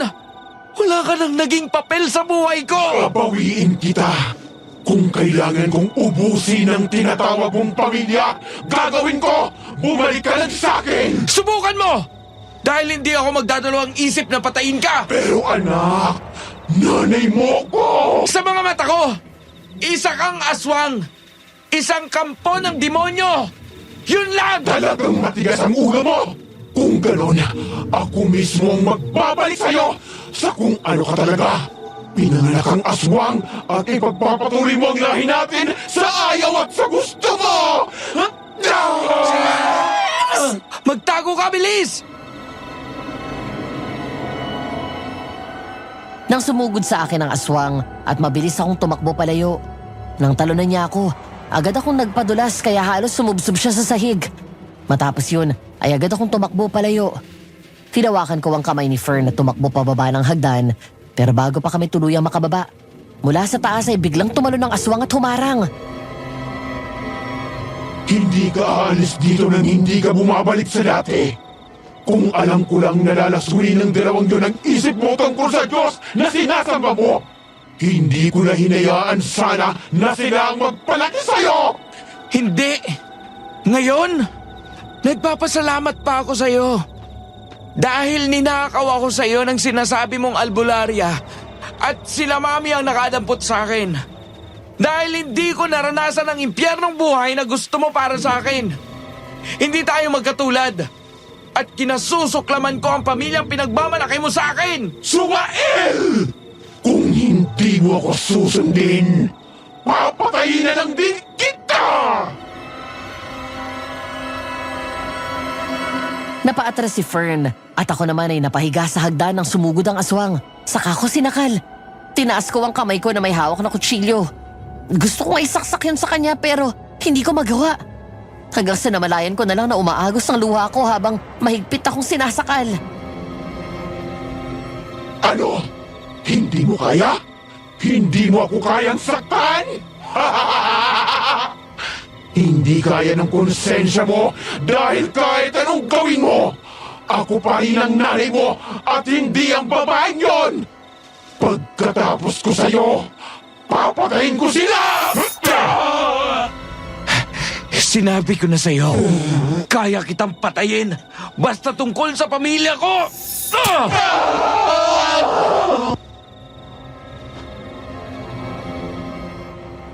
wala ka nang naging papel sa buhay ko! Babawiin kita! Kung kailangan kong ubusin ang tinatawag mong pamilya, gagawin ko! Bumalik ka lang sa akin! Subukan mo! Dahil hindi ako magdadalawang isip na patayin ka! Pero anak, nanay mo ko! Sa mga mata ko, isa kang aswang! Isang kampo ng demonyo! Yun lang! Talagang matigas ang ulo mo! Kung ganon, ako mismo ang magbabalik sa'yo sa kung ano ka talaga! Pinanganak kang aswang at ipagpapatuloy mo ang lahi natin sa ayaw at sa gusto mo! Magtago ka, bilis! Nang sumugod sa akin ang aswang at mabilis akong tumakbo palayo. Nang talunan niya ako, agad akong nagpadulas kaya halos sumubsob siya sa sahig. Matapos yun, ay agad akong tumakbo palayo. Tinawakan ko ang kamay ni Fern na tumakbo pababa ng hagdan, pero bago pa kami tuluyang makababa, mula sa taas ay biglang tumalo ng aswang at humarang. Hindi ka aalis dito nang hindi ka bumabalik sa dati. Kung alam ko lang nalalasunin ng dalawang yun ang isip mo tungkol sa Diyos na sinasamba mo, hindi ko na hinayaan sana na sila ang magpalaki sa'yo! Hindi! Ngayon, nagpapasalamat pa ako sa'yo. Dahil ninakaw ako sa iyo ng sinasabi mong albularya at sila mami ang nakadampot sa akin. Dahil hindi ko naranasan ang impyernong buhay na gusto mo para sa akin. Hindi tayo magkatulad. At kinasusuklaman ko ang pamilyang pinagmamalaki mo sa akin. Sumael! Kung hindi mo ako susundin, papatayin na lang din kita! Napaatras si Fern at ako naman ay napahiga sa hagdan ng sumugod ang aswang. Saka ko sinakal. Tinaas ko ang kamay ko na may hawak na kutsilyo. Gusto kong isaksak yun sa kanya pero hindi ko magawa. Hanggang sa namalayan ko na lang na umaagos ang luha ko habang mahigpit akong sinasakal. Ano? Hindi mo kaya? Hindi mo ako kayang saktan? Hindi kaya ng konsensya mo dahil kahit anong gawin mo, ako pa rin ang nanay mo at hindi ang babaeng yon! Pagkatapos ko sa'yo, papatayin ko sila! Sinabi ko na sa'yo, kaya kitang patayin basta tungkol sa pamilya ko!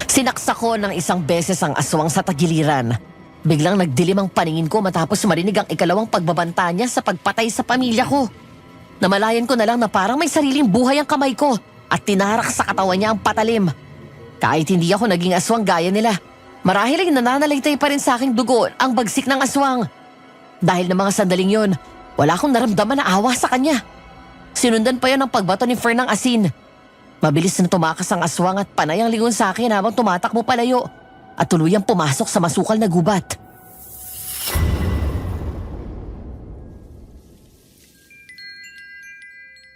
Sinaksak ko ng isang beses ang aswang sa tagiliran. Biglang nagdilim ang paningin ko matapos marinig ang ikalawang pagbabanta niya sa pagpatay sa pamilya ko. Namalayan ko na lang na parang may sariling buhay ang kamay ko at tinarak sa katawan niya ang patalim. Kahit hindi ako naging aswang gaya nila, marahil ay nananalaytay pa rin sa aking dugo ang bagsik ng aswang. Dahil ng mga sandaling yon, wala akong naramdaman na awa sa kanya. Sinundan pa yon ng pagbato ni Fern ng asin. Mabilis na tumakas ang aswang at panay ang lingon sa akin habang tumatakbo palayo at tuluyang pumasok sa masukal na gubat.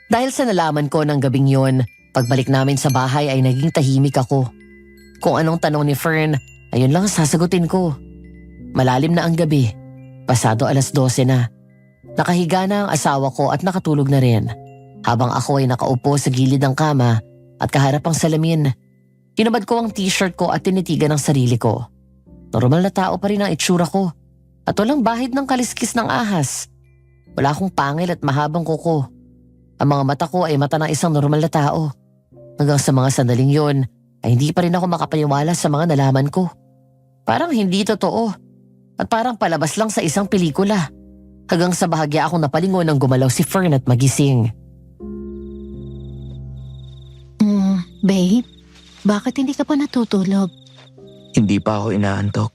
Dahil sa nalaman ko ng gabing yon, pagbalik namin sa bahay ay naging tahimik ako. Kung anong tanong ni Fern, ayun lang ang sasagutin ko. Malalim na ang gabi. Pasado 12:00 na. Nakahiga na ang asawa ko at nakatulog na rin. Habang ako ay nakaupo sa gilid ng kama at kaharap ang salamin, tinubad ko ang t-shirt ko at tinitigan ang sarili ko. Normal na tao pa rin ang itsura ko at walang bahid ng kaliskis ng ahas. Wala akong pangil at mahabang kuko. Ang mga mata ko ay mata ng isang normal na tao. Hanggang sa mga sandaling yon ay hindi pa rin ako makapaniwala sa mga nalaman ko. Parang hindi totoo at parang palabas lang sa isang pelikula. Hanggang sa bahagya akong napalingon nang gumalaw si Fern at magising. Babe, bakit hindi ka pa natutulog? Hindi pa ako inaantok.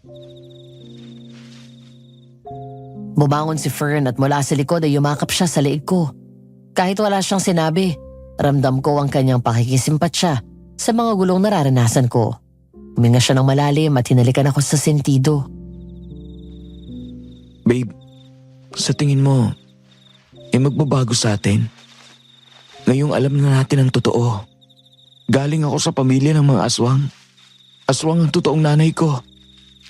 Bumangon si Fern at mula sa likod ay yumakap siya sa leeg ko. Kahit wala siyang sinabi, ramdam ko ang kanyang pakikisimpatya sa mga gulong nararanasan ko. Huminga siya ng malalim at hinalikan ako sa sentido. Babe, sa tingin mo, magbabago sa atin? Ngayong alam na natin ang totoo. Galing ako sa pamilya ng mga aswang. Aswang ang totoong nanay ko.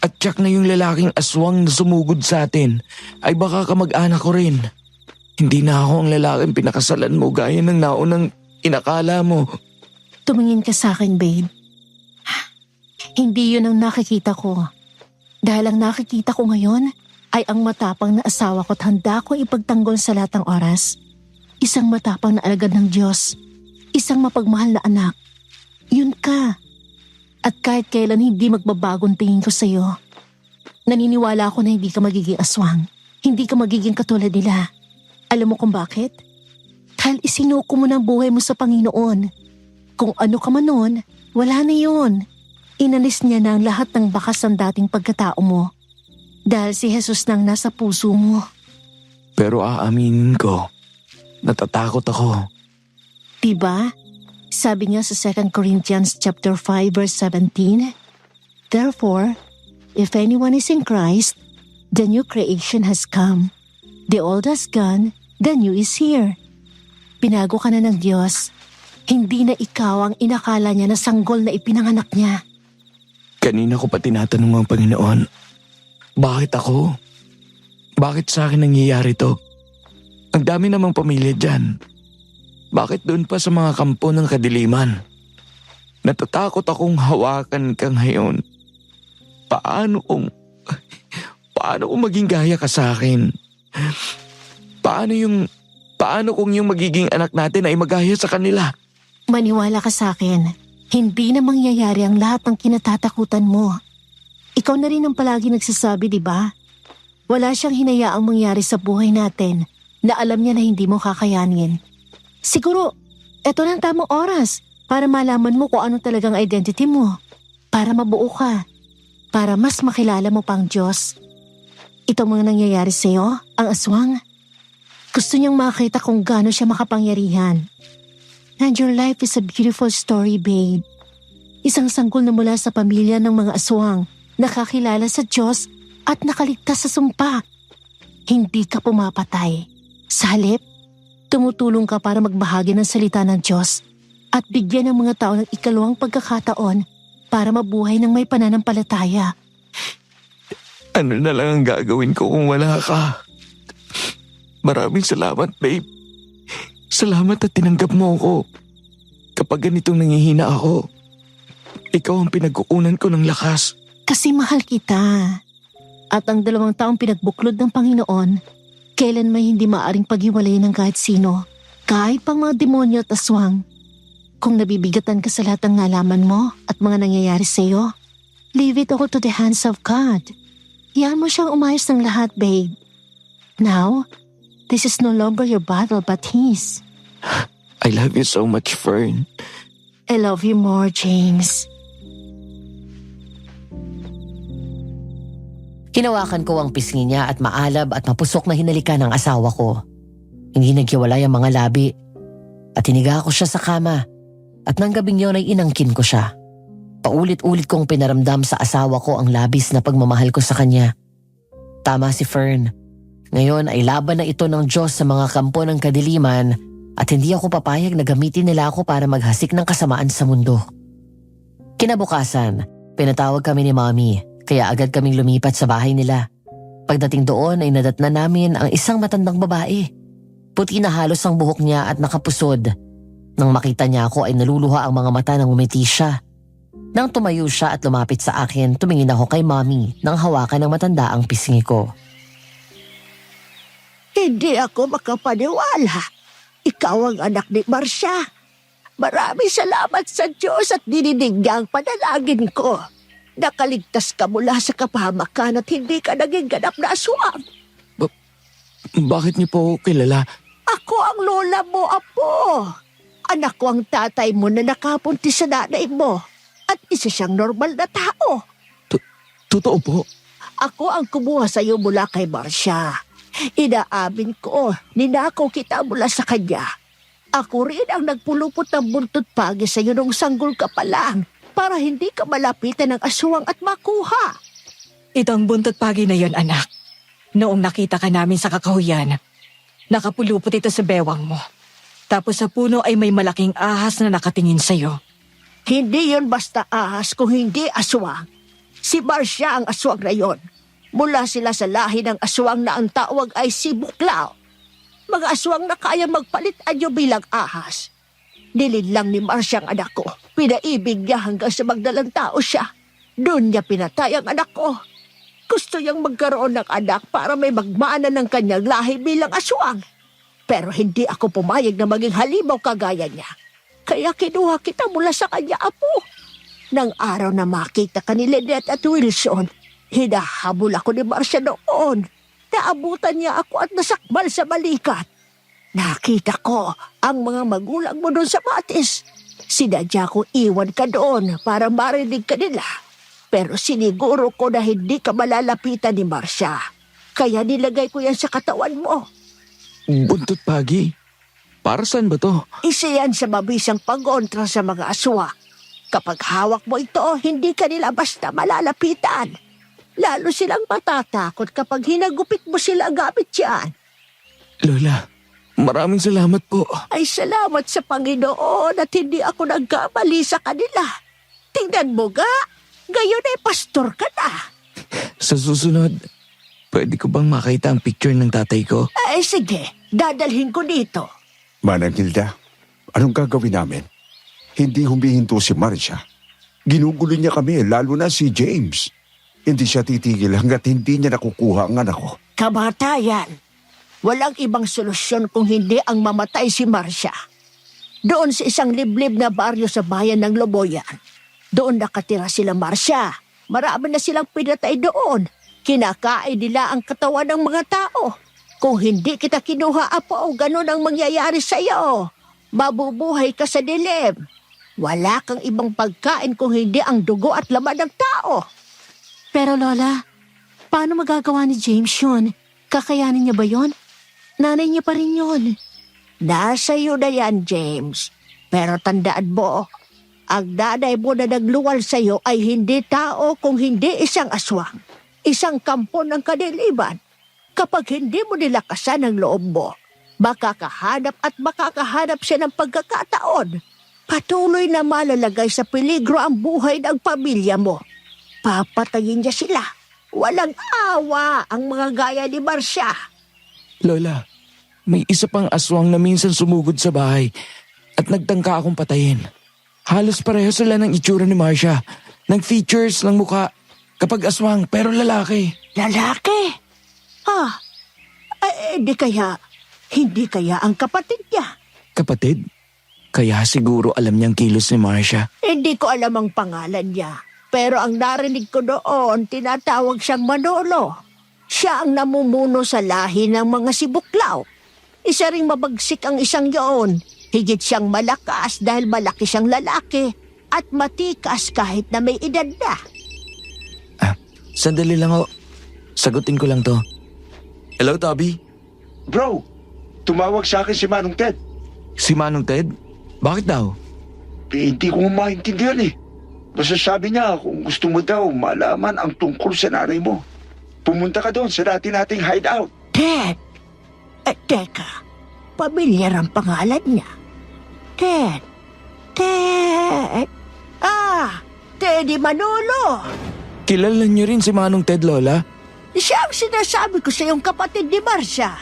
At tiyak na yung lalaking aswang na sumugod sa atin ay baka kamag-anak ko rin. Hindi na ako ang lalaking pinakasalan mo gaya ng naunang inakala mo. Tumingin ka sa akin, babe. Hindi yun ang nakikita ko. Dahil ang nakikita ko ngayon ay ang matapang na asawa ko at handa ko ipagtanggol sa lahat ng oras. Isang matapang na alagad ng Diyos. Isang mapagmahal na anak. Yun ka. At kahit kailan hindi magbabagong tingin ko sa'yo. Naniniwala ako na hindi ka magiging aswang. Hindi ka magiging katulad nila. Alam mo kung bakit? Dahil isinuko mo ng buhay mo sa Panginoon. Kung ano ka man nun, wala na yun. Inalis niya na ang lahat ng bakas ng dating pagkatao mo. Dahil si Jesus nang nasa puso mo. Pero aaminin ko, natatakot ako. Diba? Sabi nga sa 2 Corinthians chapter 5 verse 17, Therefore, if anyone is in Christ, the new creation has come. The old has gone, the new is here. Pinago ka na ng Diyos. Hindi na ikaw ang inakala niya na sanggol na ipinanganak niya. Kanina ko pa tinatanong ang Panginoon, bakit ako? Bakit sa akin nangyayari to? Ang dami namang pamilya dyan. Bakit doon pa sa mga kampo ng kadiliman? Natatakot akong hawakan ka ngayon. Paano kung maging gaya ka sa akin? Paano kung yung magiging anak natin ay magaya sa kanila? Maniwala ka sa akin. Hindi na mangyayari ang lahat ng kinatatakutan mo. Ikaw na rin ang palagi nagsasabi, di ba? Wala siyang hinayaang mangyari sa buhay natin na alam niya na hindi mo kakayanin. Siguro, eto na ang tamang oras para malaman mo kung ano talagang identity mo. Para mabuo ka. Para mas makilala mo pang Diyos. Ito mga nangyayari sa'yo, ang aswang. Gusto niyang makita kung gaano siya makapangyarihan. And your life is a beautiful story, babe. Isang sanggol na mula sa pamilya ng mga aswang, nakakilala sa Diyos at nakaligtas sa sumpa. Hindi ka pumapatay. Sa halip, tumutulong ka para magbahagi ng salita ng Diyos at bigyan ng mga tao ng ikalawang pagkakataon para mabuhay ng may pananampalataya. Ano na lang ang gagawin ko kung wala ka? Maraming salamat, babe. Salamat at tinanggap mo ako. Kapag ganitong nangihina ako, ikaw ang pinagkukunan ko ng lakas. Kasi mahal kita. At ang 2 taong pinagbuklod ng Panginoon, kailan may hindi maaring paghiwalay ng kahit sino, kahit pang mga demonyo at aswang. Kung nabibigatan ka sa lahat ng nalaman mo at mga nangyayari sa iyo, leave it all to the hands of God. Iyan mo siyang umayos ng lahat, babe. Now, this is no longer your battle but His. I love you so much, Fern. I love you more, James. Hinawakan ko ang pisngi niya at maalab at mapusok na hinalikan ng asawa ko. Hindi naghiwalay ang mga labi. At hiniga ko siya sa kama. At nang gabing yun ay inangkin ko siya. Paulit-ulit kong pinaramdam sa asawa ko ang labis na pagmamahal ko sa kanya. Tama si Fern. Ngayon ay laban na ito ng Diyos sa mga kampo ng kadiliman at hindi ako papayag na gamitin nila ako para maghasik ng kasamaan sa mundo. Kinabukasan, pinatawag kami ni Mommy kaya agad kaming lumipat sa bahay nila. Pagdating doon ay nadatnan namin ang isang matandang babae. Puti na halos ang buhok niya at nakapusod. Nang makita niya ako ay naluluha ang mga mata nang umiti siya. Nang tumayo siya at lumapit sa akin, tumingin ako kay Mommy nang hawakan ng matanda ang pisngi ko. Hindi ako makapaniwala. Ikaw ang anak ni Marcia. Maraming salamat sa Diyos at dinidig niya ang panalangin ko. Nakaligtas ka mula sa kapahamakan at hindi ka naging ganap na aswang. Bakit niyo po ako kilala? Ako ang lola mo, Apo. Anak ko ang tatay mo na nakapunti sa nanay mo. At isa siyang normal na tao. Totoo po. Ako ang kumuha sa iyo mula kay Marcia. Inaamin ko, ninakaw kita mula sa kanya. Ako rin ang nagpulupot ng buntot pagi sa iyo nung sanggol ka pa lang para hindi ka malapitan ng aswang at makuha. Ito ang buntot pagi na yon, anak. Noong nakita ka namin sa kakahuyan, nakapulupot ito sa bewang mo. Tapos sa puno ay may malaking ahas na nakatingin sa'yo. Hindi yon basta ahas kung hindi aswang. Si Marcia ang aswang na yon. Mula sila sa lahi ng aswang na ang tawag ay si Buklaw. Mga aswang na kaya magpalit anyo bilang ahas. Nilin lang ni Marcia ang anak ko. Pinaibig niya hanggang sa magdalang tao siya. Doon niya pinatay ang anak ko. Gusto niyang magkaroon ng anak para may magmana ng kanyang lahi bilang aswang. Pero hindi ako pumayag na maging halimaw kagaya niya. Kaya kinuha kita mula sa kanya, Apo. Nang araw na makita ka ni Lynette at Wilson, hinahabol ako ni Marcia noon. Naabutan niya ako at nasakmal sa balikat. Nakita ko ang mga magulang mo doon sa batis. Sinadya ko iwan ka doon para marinig ka nila. Pero siniguro ko na hindi ka malalapitan ni Marcia. Kaya nilagay ko yan sa katawan mo. Buntot pagi? Para saan ba to? Isa yan sa mabisang pagkontra sa mga aswa. Kapag hawak mo ito, hindi ka nila basta malalapitan. Lalo silang matatakot kapag hinagupit mo sila gamit yan. Lola, maraming salamat po. Ay salamat sa Panginoon at hindi ako nagkamali sa kanila. Tingnan mo ga, gayon ay pastor ka na. Sa susunod, pwede ko bang makita ang picture ng tatay ko? Ay sige, dadalhin ko dito. Manang Hilda, anong gagawin namin? Hindi humihinto si Marcia. Ginugulo niya kami, lalo na si James. Hindi siya titigil hanggat hindi niya nakukuha ang anak ko. Kamatayan. Walang ibang solusyon kung hindi ang mamatay si Marcia. Doon sa isang liblib na baryo sa bayan ng Loboyan. Doon nakatira sila Marcia. Marami na silang pinatay doon. Kinakain nila ang katawan ng mga tao. Kung hindi kita kinuha, Apo, ganun ang mangyayari sa iyo. Mabubuhay ka sa dilim. Wala kang ibang pagkain kung hindi ang dugo at laman ng tao. Pero Lola, paano magagawa ni James yun? Kakayanin niya ba yun? Nanay niya pa rin yun. Nasa iyo na yan, James. Pero tandaan mo, ang nanay mo na nagluwal sa iyo ay hindi tao kung hindi isang aswang. Isang kampo ng kadiliman. Kapag hindi mo nilakasan ang loob mo, makakahanap at makakahanap siya ng pagkakataon. Patuloy na malalagay sa peligro ang buhay ng pamilya mo. Papatayin niya sila. Walang awa ang mga gaya ni Marcia. Lola, may isa pang aswang na minsan sumugod sa bahay at nagtangka akong patayin. Halos pareho sila ng itsura ni Marcia. Ng features, ng mukha. Kapag aswang, pero lalaki. Lalaki? Hindi kaya ang kapatid niya. Kapatid? Kaya siguro alam niyang kilos ni Marcia. Hindi ko alam ang pangalan niya. Pero ang narinig ko doon, tinatawag siyang Manolo. Siya ang namumuno sa lahi ng mga si Buklaw. Isa ring mabagsik ang isang yun. Higit siyang malakas dahil malaki siyang lalaki at matikas kahit na may edad na. Sandali lang ho. Sagutin ko lang to. Hello, Toby? Bro, tumawag sa akin si Manong Ted. Si Manong Ted? Bakit daw? Hindi ko maintindihan eh. Basta sabi niya kung gusto mo daw malaman ang tungkol sa nanay mo. Pumunta ka doon sa dati nating hideout. Ted! Teka, pamilyar ang pangalan niya. Ted! Teddy Manolo! Kilala niyo rin si Manong Ted, Lola? Siya ang sinasabi ko sa iyong kapatid ni Marcia.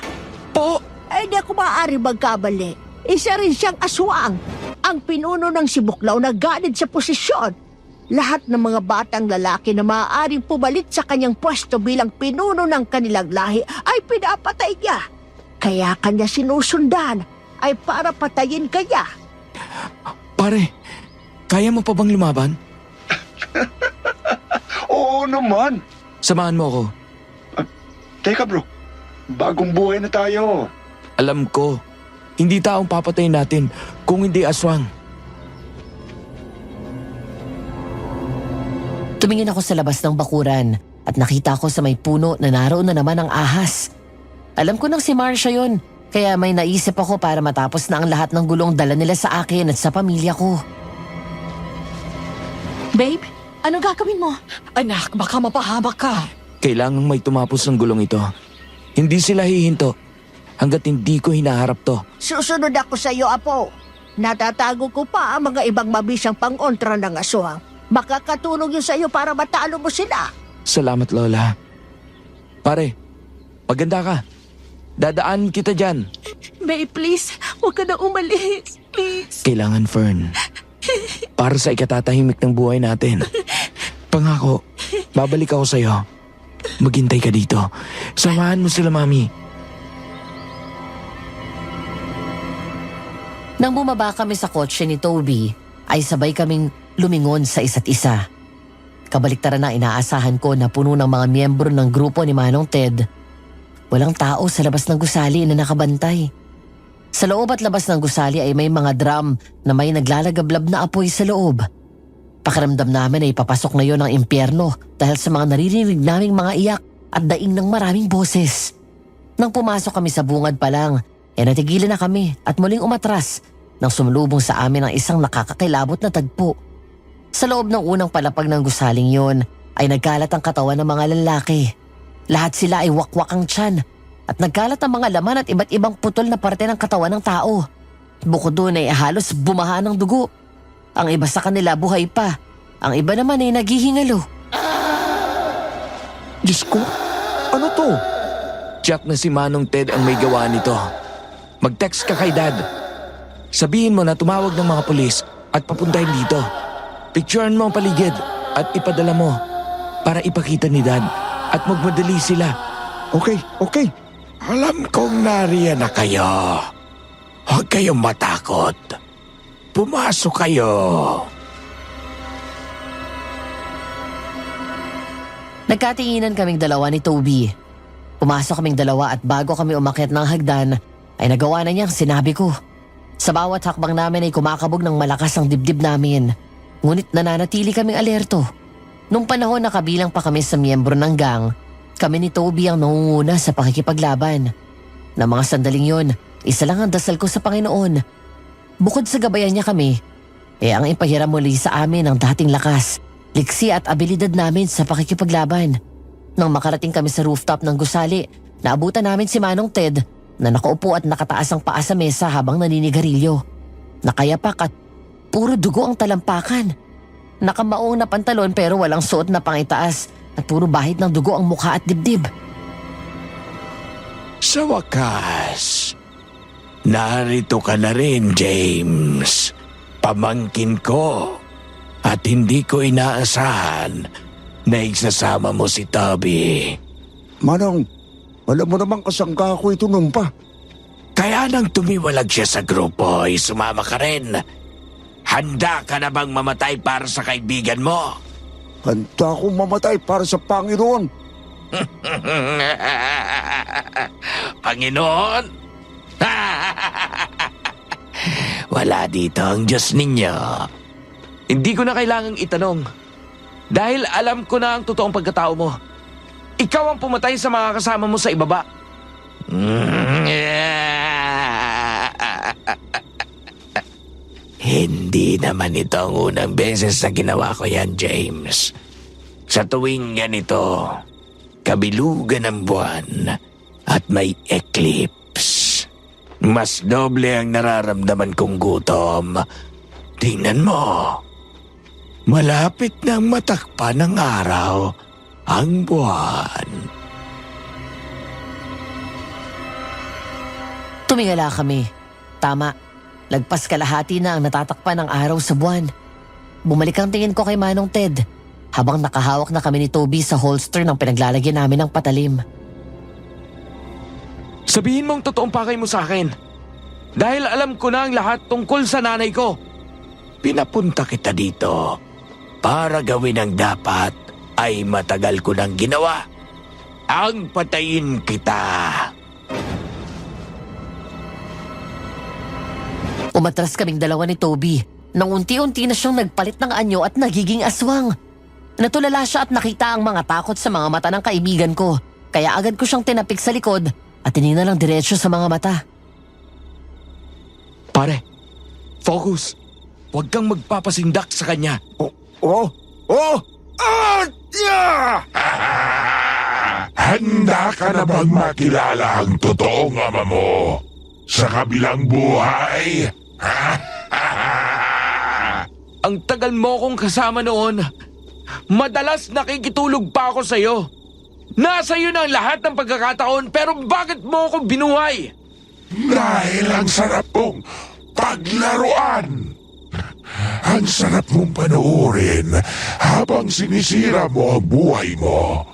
Po! Ay, di ako maaari magkamali. Isa rin siyang aswang. Ang pinuno ng si Buklaw na ganid sa posisyon. Lahat ng mga batang lalaki na maaaring pumalit sa kanyang pwesto bilang pinuno ng kanilang lahi ay pinapatay niya. Kaya kanya sinusundan ay para patayin kanya. Pare, kaya mo pa bang lumaban? Oo naman. Samahan mo ako. Teka bro, bagong buhay na tayo. Alam ko, hindi taong papatayin natin kung hindi aswang. Tumingin ako sa labas ng bakuran at nakita ko sa may puno na naroon na naman ang ahas. Alam ko nang si Marcia yun, kaya may naisip ako para matapos na ang lahat ng gulong dala nila sa akin at sa pamilya ko. Babe, anong gagawin mo? Anak, baka mapahamak ka. Kailangang may tumapos ng gulong ito. Hindi sila hihinto hanggat hindi ko hinaharap to. Susunod ako sa iyo, Apo. Natatago ko pa ang mga ibang mabisang pangontra ng aswang. Makakatulong yun sa iyo para matalo mo sila. Salamat, Lola. Pare, maganda ka. Dadaan kita dyan. Babe, please, huwag ka na umalis. Please. Kailangan, Fern. Para sa ikatatahimik ng buhay natin. Pangako, babalik ako sa'yo. Maghintay ka dito. Samahan mo sila, Mami. Nang bumaba kami sa kotse ni Toby, ay sabay kaming lumingon sa isa't isa. Kabaliktaran na inaasahan ko na puno ng mga miyembro ng grupo ni Manong Ted. Walang tao sa labas ng gusali na nakabantay. Sa loob at labas ng gusali ay may mga drum na may naglalagablab na apoy sa loob. Pakiramdam namin ay papasok na yon ang impyerno dahil sa mga naririnig naming mga iyak at daing ng maraming boses. Nang pumasok kami sa bungad pa lang, natigilan na kami at muling umatras nang sumalubong sa amin ang isang nakakakilabot na tagpo. Sa loob ng unang palapag ng gusaling yon ay nagkalat ang katawan ng mga lalaki. Lahat sila ay wakwak ang tiyan at nagkalat ang mga laman at iba't ibang putol na parte ng katawan ng tao. Bukod doon ay halos bumaha ng dugo. Ang iba sa kanila buhay pa. Ang iba naman ay naghihingalo. Diyos ko, ano to? Jack na si Manong Ted ang may gawa nito. Mag-text ka kay Dad. Sabihin mo na tumawag ng mga pulis at papuntahin dito. Picturean mo ang paligid at ipadala mo para ipakita ni Dad at magmadali sila. Okay. Alam kong nariyan na kayo. Huwag kayong matakot. Pumasok kayo. Nagkatinginan kaming dalawa ni Toby. Pumasok kaming dalawa at bago kami umakyat ng hagdan ay nagawa na niyang sinabi ko. Sa bawat hakbang namin ay kumakabog ng malakas ang dibdib namin. Ngunit nananatili kaming alerto. Nung panahon na kabilang pa kami sa miyembro ng gang, kami ni Toby ang nangunguna sa pakikipaglaban. Na mga sandaling yon, isa lang ang dasal ko sa Panginoon. Bukod sa gabayan niya kami, ang ipahiram muli sa amin ang dating lakas, liksi at abilidad namin sa pakikipaglaban. Nang makarating kami sa rooftop ng gusali, naabutan namin si Manong Ted na nakaupo at nakataas ang paa sa mesa habang naninigarilyo. Nakayapak at puro dugo ang talampakan. Nakamaong na pantalon pero walang suot na pangitaas at puro bahid ng dugo ang mukha at dibdib. Sa wakas, narito ka na rin, James. Pamangkin ko. At hindi ko inaasahan na isasama mo si Toby. Manong, alam mo naman kasangka ako ito nung pa. Kaya nang tumiwalag siya sa grupo, ay sumama ka rin. Handa ka na bang mamatay para sa kaibigan mo? Handa akong mamatay para sa Panginoon. Panginoon? Wala dito ang Diyos ninyo. Hindi ko na kailangang itanong. Dahil alam ko na ang totoong pagkatao mo. Ikaw ang pumatay sa mga kasama mo sa ibaba. Hindi naman ito ang unang beses na ginawa ko yan, James. Sa tuwing ganito, kabilugan ng buwan at may eclipse. Mas doble ang nararamdaman kong gutom. Tingnan mo. Malapit nang matakpan ng araw ang buwan. Tumingala kami. Tama. Lagpas kalahati na ang natatakpan ng araw sa buwan. Bumalik ang tingin ko kay Manong Ted habang nakahawak na kami ni Toby sa holster ng pinaglalagyan namin ng patalim. Sabihin mong totoong pakay mo sa akin. Dahil alam ko na ang lahat tungkol sa nanay ko. Pinapunta kita dito para gawin ang dapat ay matagal ko nang ginawa. Ang patayin kita. Umatras kaming dalawa ni Toby nang unti-unti na siyang nagpalit ng anyo at nagiging aswang. Natulala siya at nakita ang mga takot sa mga mata ng kaibigan ko, kaya agad ko siyang tinapik sa likod at tiningnan lang diretsyo sa mga mata. Pare, focus. Huwag kang magpapasindak sa kanya. Handa ka na bang makilala ang totoong ama mo sa kabilang buhay? Ang tagal mo kong kasama noon. Madalas nakikitulog pa ako sa'yo. Nasa iyo na ang lahat ng pagkakataon, pero bakit mo ako binuhay? Dahil ang sarap mong paglaruan. Ang sarap mong panoorin habang sinisira mo ang buhay mo.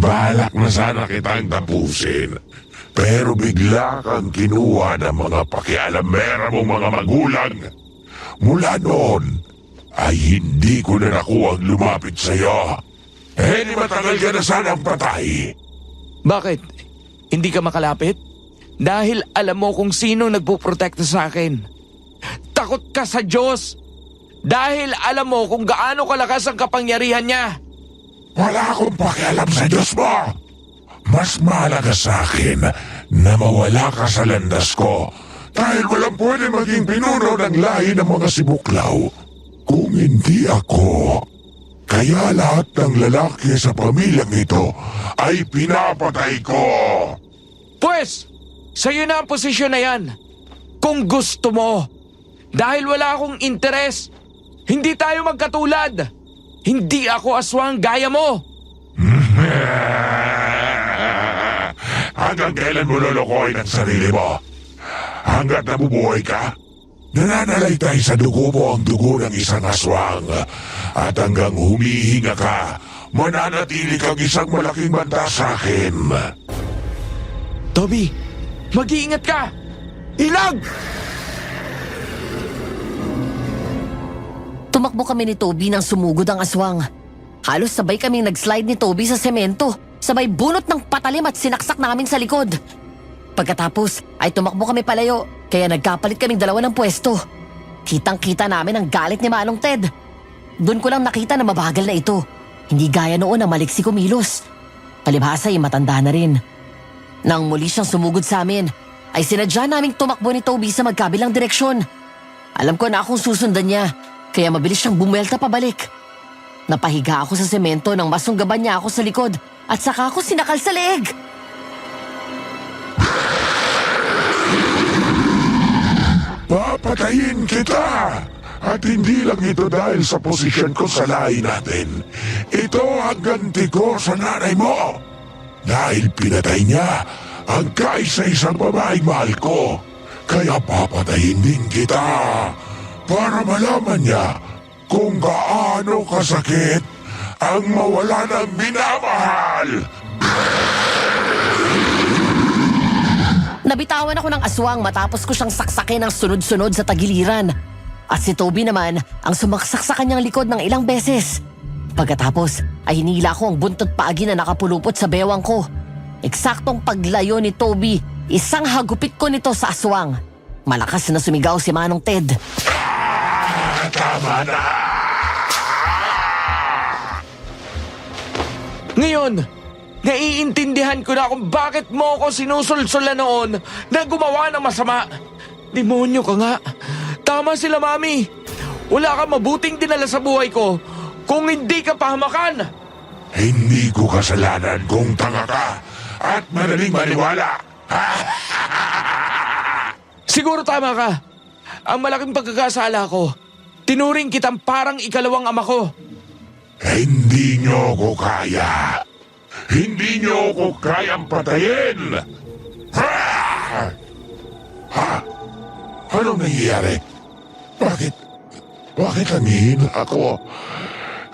Balak na sana kitang tapusin. Pero bigla kang kinuha ng mga pakialamera mong mga magulang. Mula noon, ay hindi ko na nakuwang lumapit sa'yo. Di matagal ka na sanang patay. Bakit? Hindi ka makalapit? Dahil alam mo kung sino nagpuprotekta sa akin. Takot ka sa Diyos. Dahil alam mo kung gaano kalakas ang kapangyarihan niya. Wala akong pakialam sa Diyos mo. Mas mahalaga sa akin na mawala ka sa landas ko. Dahil walang pwede maging pinuno ng lahi ng mga sibuklaw kung hindi ako. Kaya lahat ng lalaki sa pamilyang ito ay pinapatay ko. Pwes, sa'yo na ang posisyon na yan. Kung gusto mo. Dahil wala akong interes. Hindi tayo magkatulad. Hindi ako aswang gaya mo. Hanggang kailan mo lolokohin ang sarili mo? Hanggat nabubuhay ka? Nananalaytay sa dugo mo ang dugo ng isang aswang. At hanggang humihinga ka, mananatili kang isang malaking banta sa akin. Toby, mag-iingat ka. Ilag! Tumakbo kami ni Toby nang sumugod ang aswang. Halos sabay kaming nag-slide ni Toby sa semento. Sabay bunot ng patalim at sinaksak namin sa likod. Pagkatapos ay tumakbo kami palayo, kaya nagkapalit kaming dalawa ng pwesto. Kitang-kita namin ang galit ni Manong Ted. Doon ko lang nakita na mabagal na ito. Hindi gaya noon na maliksi kumilos. Palibhasa ay matanda na rin. Nang muli siyang sumugod sa amin, ay sinadya naming tumakbo ni Toby sa magkabilang direksyon. Alam ko na akong susundan niya, kaya mabilis siyang bumwelta pabalik. Napahiga ako sa semento nang masunggaban niya ako sa likod at saka ako sinakal sa leeg. Papatayin kita! At hindi lang ito dahil sa posisyon ko sa lahi natin. Ito ang ganti ko sa nanay mo. Dahil pinatay niya ang kaisa-isang babaeng mahal ko. Kaya papatayin din kita. Para malaman niya kung gaano kasakit ang mawala ng minamahal. Nabitawan ako ng aswang matapos ko siyang saksakin ng sunod-sunod sa tagiliran. At si Toby naman ang sumaksak sa kanyang likod ng ilang beses. Pagkatapos ay hinila ko ang buntot paagi na nakapulupot sa bewang ko. Eksaktong paglayo ni Toby, isang hagupit ko nito sa aswang. Malakas na sumigaw si Manong Ted. Tama na! Ngayon, naiintindihan ko na kung bakit mo ako sinusulsulan noon na gumawa ng masama. Demonyo ka nga. Tama sila, Mami. Wala kang mabuting dinala sa buhay ko kung hindi ka pahamakan. Hindi ko kasalanan kung tanga ka at madaling maniwala. Siguro tama ka. Ang malaking pagkakasala ko, tinuring kitang parang ikalawang ama ko. Hindi niyo ko kaya. Hindi niyo ko kayang patayin. Anong nangyayari? Bakit nanghihina ako?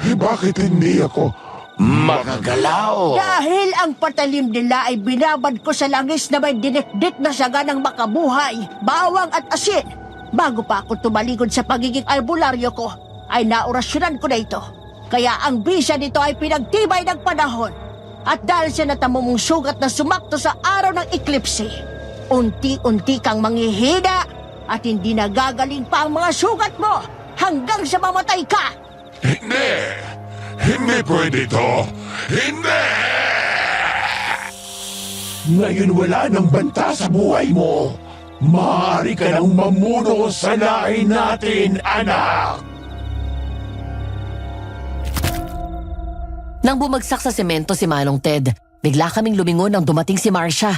Bakit hindi ako makagalaw? Dahil ang patalim nila ay binabad ko sa langis na may dinikdik na saganang makabuhay, bawang at asin. Bago pa ako tumaligod sa pagiging albularyo ko, ay naorasyonan ko na ito. Kaya ang bisa nito ay pinagtibay ng panahon. At dahil sa natamumong sugat na sumakto sa araw ng eklipse, unti-unti kang manghihina at hindi nagagaling pa ang mga sugat mo hanggang sa mamatay ka. Hindi! Hindi pwede ito! Hindi! Ngayon wala nang banta sa buhay mo. Maaari ka nang mamuno sa lahi natin, anak! Nang bumagsak sa semento si Manong Ted, bigla kaming lumingon nang dumating si Marcia.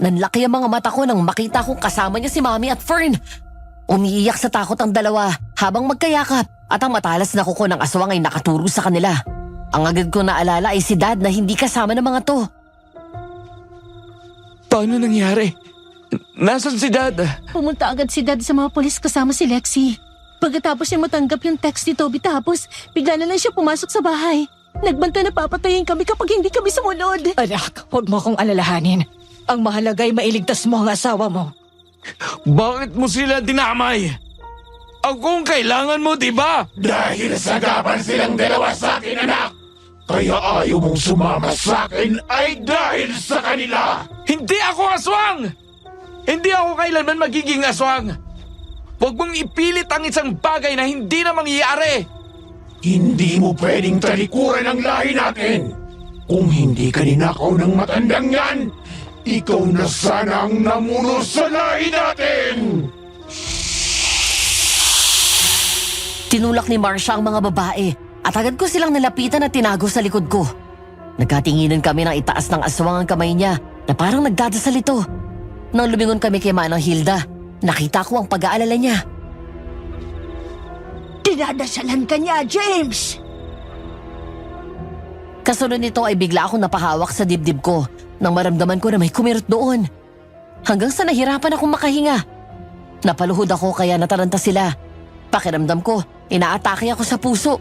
Nanlaki ang mga mata ko nang makita kong kasama niya si Mami at Fern. Umiiyak sa takot ang dalawa habang magkayakap at ang matalas na kuko ng aswang ay nakaturo sa kanila. Ang agad ko naalala ay si Dad na hindi kasama ng mga to. Paano nangyari? Nasaan si Dad? Pumunta agad si Dad sa mga polis kasama si Lexie. Pagkatapos niya matanggap yung text ni Toby tapos, bigla na lang siya pumasok sa bahay. Nagbanta na papatayin kami kapag hindi kami sumunod. Anak, huwag mo akong alalahanin. Ang mahalaga ay mailigtas mo ang asawa mo. Bakit mo sila dinamay? Ako ang kailangan mo, di ba? Dahil sagapan silang dalawa sa akin, anak! Kaya ayaw mong sumama sa akin ay dahil sa kanila! Hindi ako aswang! Hindi ako kailanman magiging aswang! Huwag mong ipilit ang isang bagay na hindi na mangyayari! Hindi mo pwedeng talikuran ang lahi natin! Kung hindi ka ninakaw ng matandang yan, ikaw na sana ang namuno sa lahi natin! Tinulak ni Marcia ang mga babae at agad ko silang nalapitan at tinago sa likod ko. Nagkatinginan kami ng itaas ng aswang ang kamay niya na parang nagdadasal ito. Nang lumingon kami kay Manang Hilda, nakita ko ang pag-aalala niya. Dinadasalan ka niya, James! Kasunod nito ay bigla akong napahawak sa dibdib ko nang maramdaman ko na may kumirot doon. Hanggang sa nahirapan akong makahinga. Napaluhod ako kaya nataranta sila. Pakiramdam ko, inaatake ako sa puso.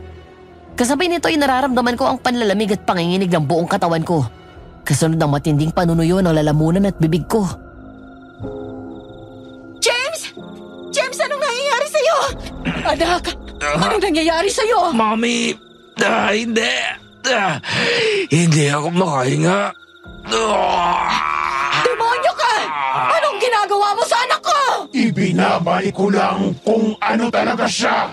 Kasabay nito ay nararamdaman ko ang panlalamig at panginginig ng buong katawan ko. Kasunod ng matinding panunuyo ng lalamunan at bibig ko. James! James, anong nangyayari sa'yo? Anak, anong nangyayari sa'yo? Mami! Hindi! Hindi ako makahinga! Demonyo ka! Anong ginagawa mo sa anak ko? Ibinabalik ko lang kung ano talaga siya.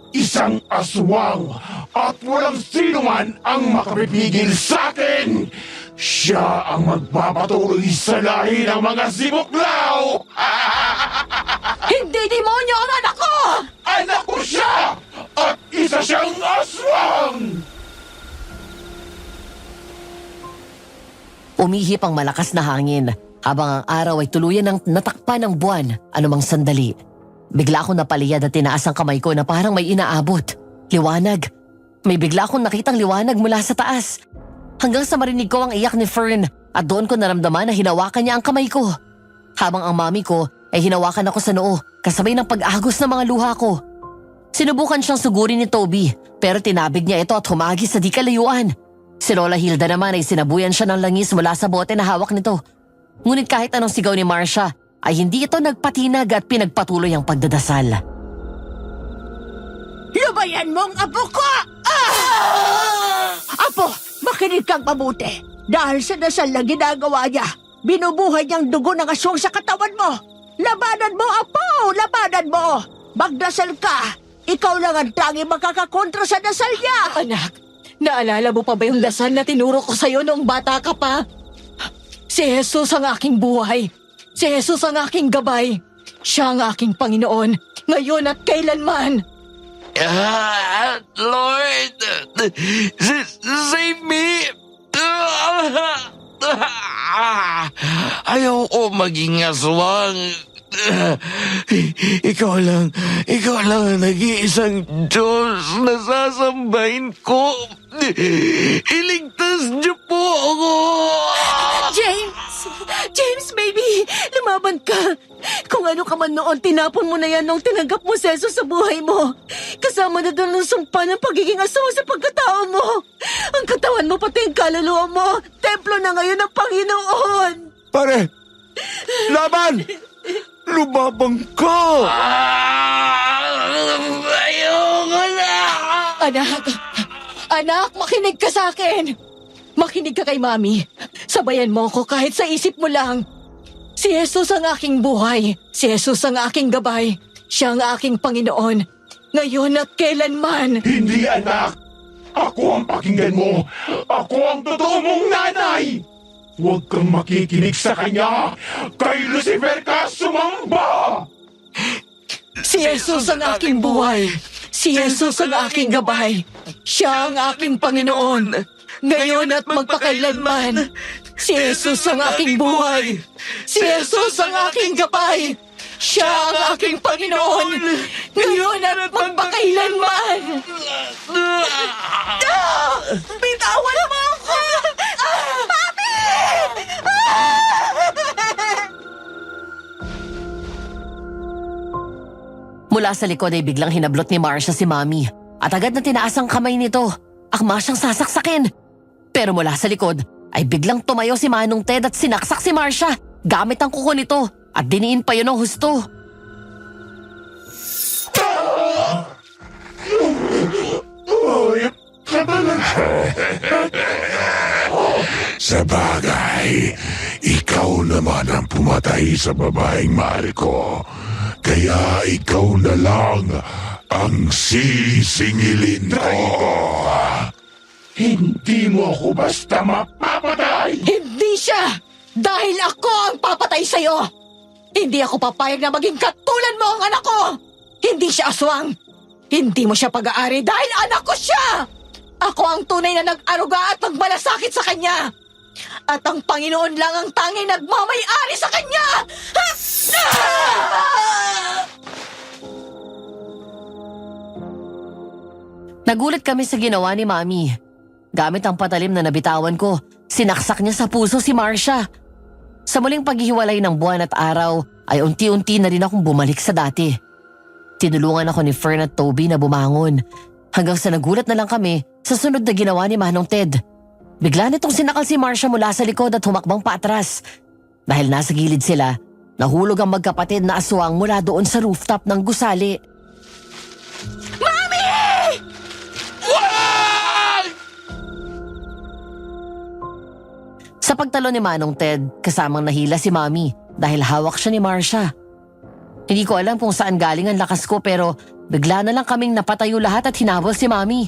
Isang aswang at walang sino man ang makapipigil sa akin. Siya ang magpapatuloy sa lahi ng mga sibuklaw. Hindi demonyo ang anak ko! Anak ko siya at isa siyang aswang. Umihip ang malakas na hangin habang ang araw ay tuluyan ng natakpan ng buwan anumang sandali. Bigla akong napaliyad at tinaas ang kamay ko na parang may inaabot. Liwanag. May bigla akong nakitang liwanag mula sa taas. Hanggang sa marinig ko ang iyak ni Fern at doon ko naramdaman na hinawakan niya ang kamay ko. Habang ang mami ko ay hinawakan ako sa noo kasabay ng pag-agos ng mga luha ko. Sinubukan siyang sugurin ni Toby pero tinabig niya ito at humagis sa di kalayuan. Si Lola Hilda naman ay sinabuyan siya ng langis mula sa bote na hawak nito. Ngunit kahit anong sigaw ni Marcia ay hindi ito nagpatinag at pinagpatuloy ang pagdadasal. Lubayan mo ang apo ko! Ah! Apo, makinig kang mabuti. Dahil sa dasal na ginagawa niya, binubuhay niyang dugo ng aswang sa katawan mo. Labanan mo, Apo! Labanan mo! Magdasal ka! Ikaw lang ang tanging makakakontra sa dasal niya! Anak, naalala mo pa ba yung dasal na tinuro ko sa'yo noong bata ka pa? Si Jesus ang aking buhay. Si Jesus ang aking gabay. Siya ang aking Panginoon, ngayon at kailanman. Lord, save me! Ayaw ko maging aswang. Ikaw lang ang nag-iisang Diyos na sasambahin ko. Iligtas niyo po ako! James, baby! Lumaban ka! Kung ano ka man noon, tinapon mo na yan nung tinanggap mo si Jesus sa buhay mo. Kasama na doon ang sumpa ng pagiging aswang sa pagkatao mo. Ang katawan mo pati ang kaluluwa mo, templo na ngayon ng Panginoon. Pare! Laban! Lumabang ka! Ayoko na! Anak, makinig ka sa akin. Makinig ka kay Mami. Sabayan mo ako kahit sa isip mo lang. Si Jesus ang aking buhay. Si Jesus ang aking gabay. Siya ang aking Panginoon. Ngayon at kailanman. Hindi, anak! Ako ang pakinggan mo! Ako ang totoo mong nanay! Huwag kang makikinig sa kanya! Kay Lucifer ka sumamba! Si Jesus ang aking buhay. Si Jesus ang aking gabay. Siya ang aking Panginoon. Ngayon at magpakailanman. Si Jesus ang aking buhay. Si Jesus ang aking gabay. Siya ang aking Panginoon. Ngayon at magpakailanman. Bitawan mo ako! Papi! Mula sa likod ay biglang hinablot ni Marcia si Mami at agad na tinaas ang kamay nito. Akma siyang sasaksakin. Pero mula sa likod ay biglang tumayo si Manong Ted at sinaksak si Marcia gamit ang kuko nito at diniin pa yun ng husto. Sa bagay, ikaw naman ang pumatay sa babaeng mahal ko. Kaya ikaw na lang ang sisingilin ko. Hindi mo ako basta mapapatay! Hindi siya! Dahil ako ang papatay sa'yo! Hindi ako papayag na maging katulad mo ang anak ko! Hindi siya aswang! Hindi mo siya pag-aari dahil anak ko siya! Ako ang tunay na nag-aruga at nagmalasakit sa kanya! At ang Panginoon lang ang tanging nagmamay-ari sa kanya! Ha! Nagulat kami sa ginawa ni Mami. Gamit ang patalim na nabitawan ko, sinaksak niya sa puso si Marcia. Sa muling paghihiwalay ng buwan at araw ay unti-unti na rin akong bumalik sa dati. Tinulungan ako ni Fern at Toby na bumangon hanggang sa nagulat na lang kami sa sunod na ginawa ni Manong Ted. Bigla nitong sinakal si Marcia mula sa likod at humakbang paatras. Dahil nasa gilid sila, nahulog ang magkapatid na aswang mula doon sa rooftop ng gusali. Sa pagtalo ni Manong Ted, kasamang nahila si Mami dahil hawak siya ni Marcia. Hindi ko alam kung saan galing ang lakas ko pero bigla na lang kaming napatayo lahat at hinabol si Mami.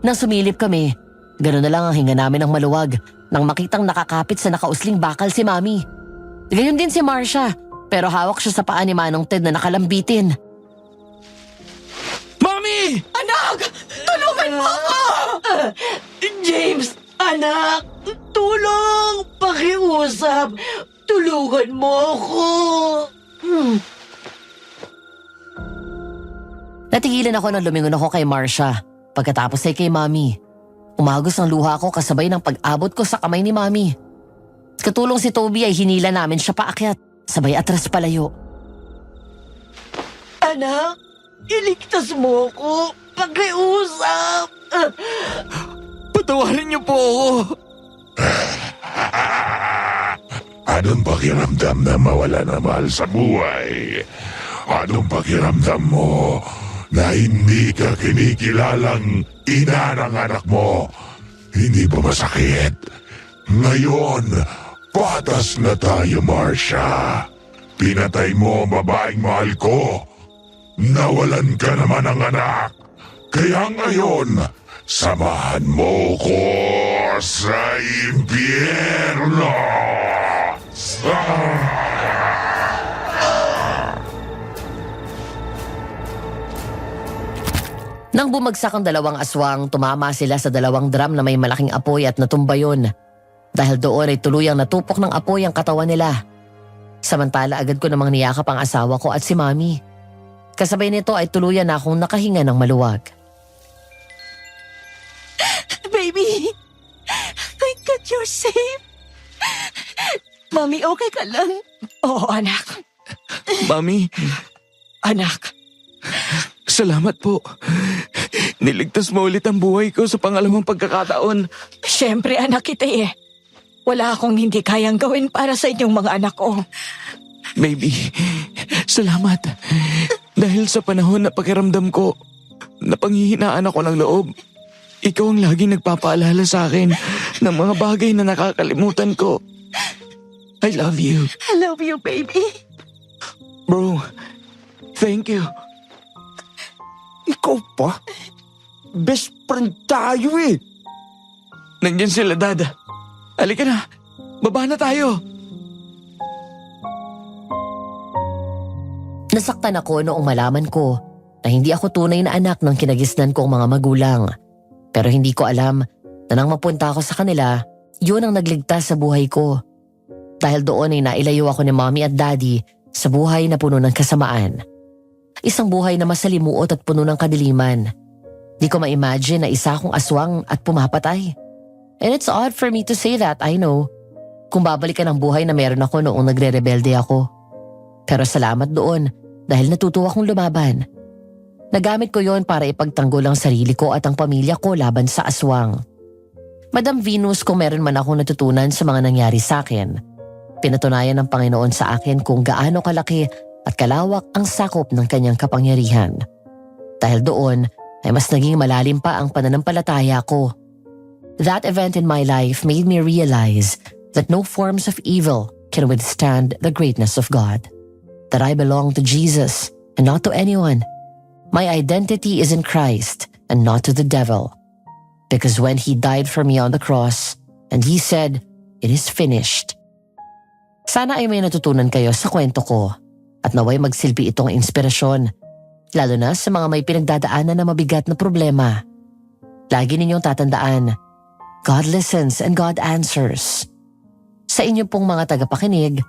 Nang sumilip kami, gano'n na lang ang hinga namin ng maluwag nang makitang nakakapit sa nakausling bakal si Mami. Gayon din si Marcia pero hawak siya sa paa ni Manong Ted na nakalambitin. Mami! Anak! Tulungan mo ako! James, anak! Tulong! Pakiusap! Tulungan mo ako! Natigilan ako nang lumingon ako kay Marcia. Pagkatapos ay kay Mami. Umagos ang luha ko kasabay ng pag-abot ko sa kamay ni Mami. Katulong si Toby ay hinila namin siya paakyat, sabay atras palayo. Anak, iligtas mo ako! Pakiusap! Patawarin niyo po ako! Anong pakiramdam na mawala na mahal sa buhay? Anong pakiramdam mo na hindi ka kinikilalang ina ng anak mo? Hindi ba masakit? Ngayon, patas na tayo, Marcia. Pinatay mo ang babaeng mahal ko. Nawalan ka naman ng anak. Kaya ngayon, samahan mo ko sa impyerno. Nang bumagsak ang dalawang aswang, tumama sila sa dalawang drum na may malaking apoy at natumba yun. Dahil doon ay tuluyang natupok ng apoy ang katawan nila. Samantala agad ko namang niyakap ang asawa ko at si Mami. Kasabay nito ay tuluyan na akong nakahinga ng maluwag. Baby! Thank God you're safe! Mami, okay ka lang? Oo, anak. Mami, Anak. salamat po. Niligtas mo ulit ang buhay ko sa pangalawang pagkakataon. Siyempre, anak kita eh. Wala akong hindi kayang gawin para sa inyong mga anak ko. Baby, salamat. Dahil sa panahon na pakiramdam ko, napanghihinaan ako ng loob. Ikaw ang laging nagpapaalala sa akin ng mga bagay na nakakalimutan ko. I love you. I love you, baby. Bro, thank you. Ikaw pa? Best friend tayo eh. Nandiyan sila, Dad. Halika na. Baba na tayo. Nasaktan ako noong malaman ko na hindi ako tunay na anak ng kinagisnan kong mga magulang. Pero hindi ko alam na nang mapunta ako sa kanila, yun ang nagligtas sa buhay ko. Dahil doon ay nailayo ako ni Mommy at Daddy sa buhay na puno ng kasamaan. Isang buhay na masalimuot at puno ng kadiliman. Di ko ma-imagine na isa akong aswang at pumapatay. And it's odd for me to say that, I know. Kung babalikan ang buhay na meron ako noong nagre-rebelde ako. Pero salamat doon dahil natuto akong lumaban. Nagamit ko yon para ipagtanggol ang sarili ko at ang pamilya ko laban sa aswang. Madam Venus, kung meron man akong natutunan sa mga nangyari sa akin, pinatunayan ng Panginoon sa akin kung gaano kalaki at kalawak ang sakop ng kanyang kapangyarihan. Dahil doon ay mas naging malalim pa ang pananampalataya ko. That event in my life made me realize that no forms of evil can withstand the greatness of God. That I belong to Jesus and not to anyone. My identity is in Christ and not to the devil. Because when He died for me on the cross and He said, "It is finished." Sana ay may natutunan kayo sa kwento ko at naway magsilbi itong inspirasyon, lalo na sa mga may pinagdadaanan na mabigat na problema. Lagi ninyong tatandaan, God listens and God answers. Sa inyo pong mga tagapakinig,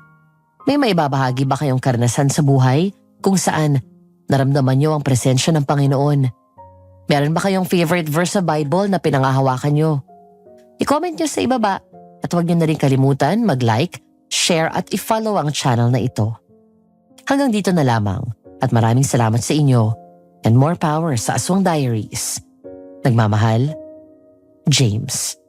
may maibabahagi ba kayong karanasan sa buhay kung saan naramdaman niyo ang presensya ng Panginoon? Meron ba kayong favorite verse sa Bible na pinangahawakan niyo? I-comment niyo sa ibaba at huwag niyo na rin kalimutan mag-like, share at i-follow ang channel na ito. Hanggang dito na lamang at maraming salamat sa inyo and more power sa Aswang Diaries. Nagmamahal, James.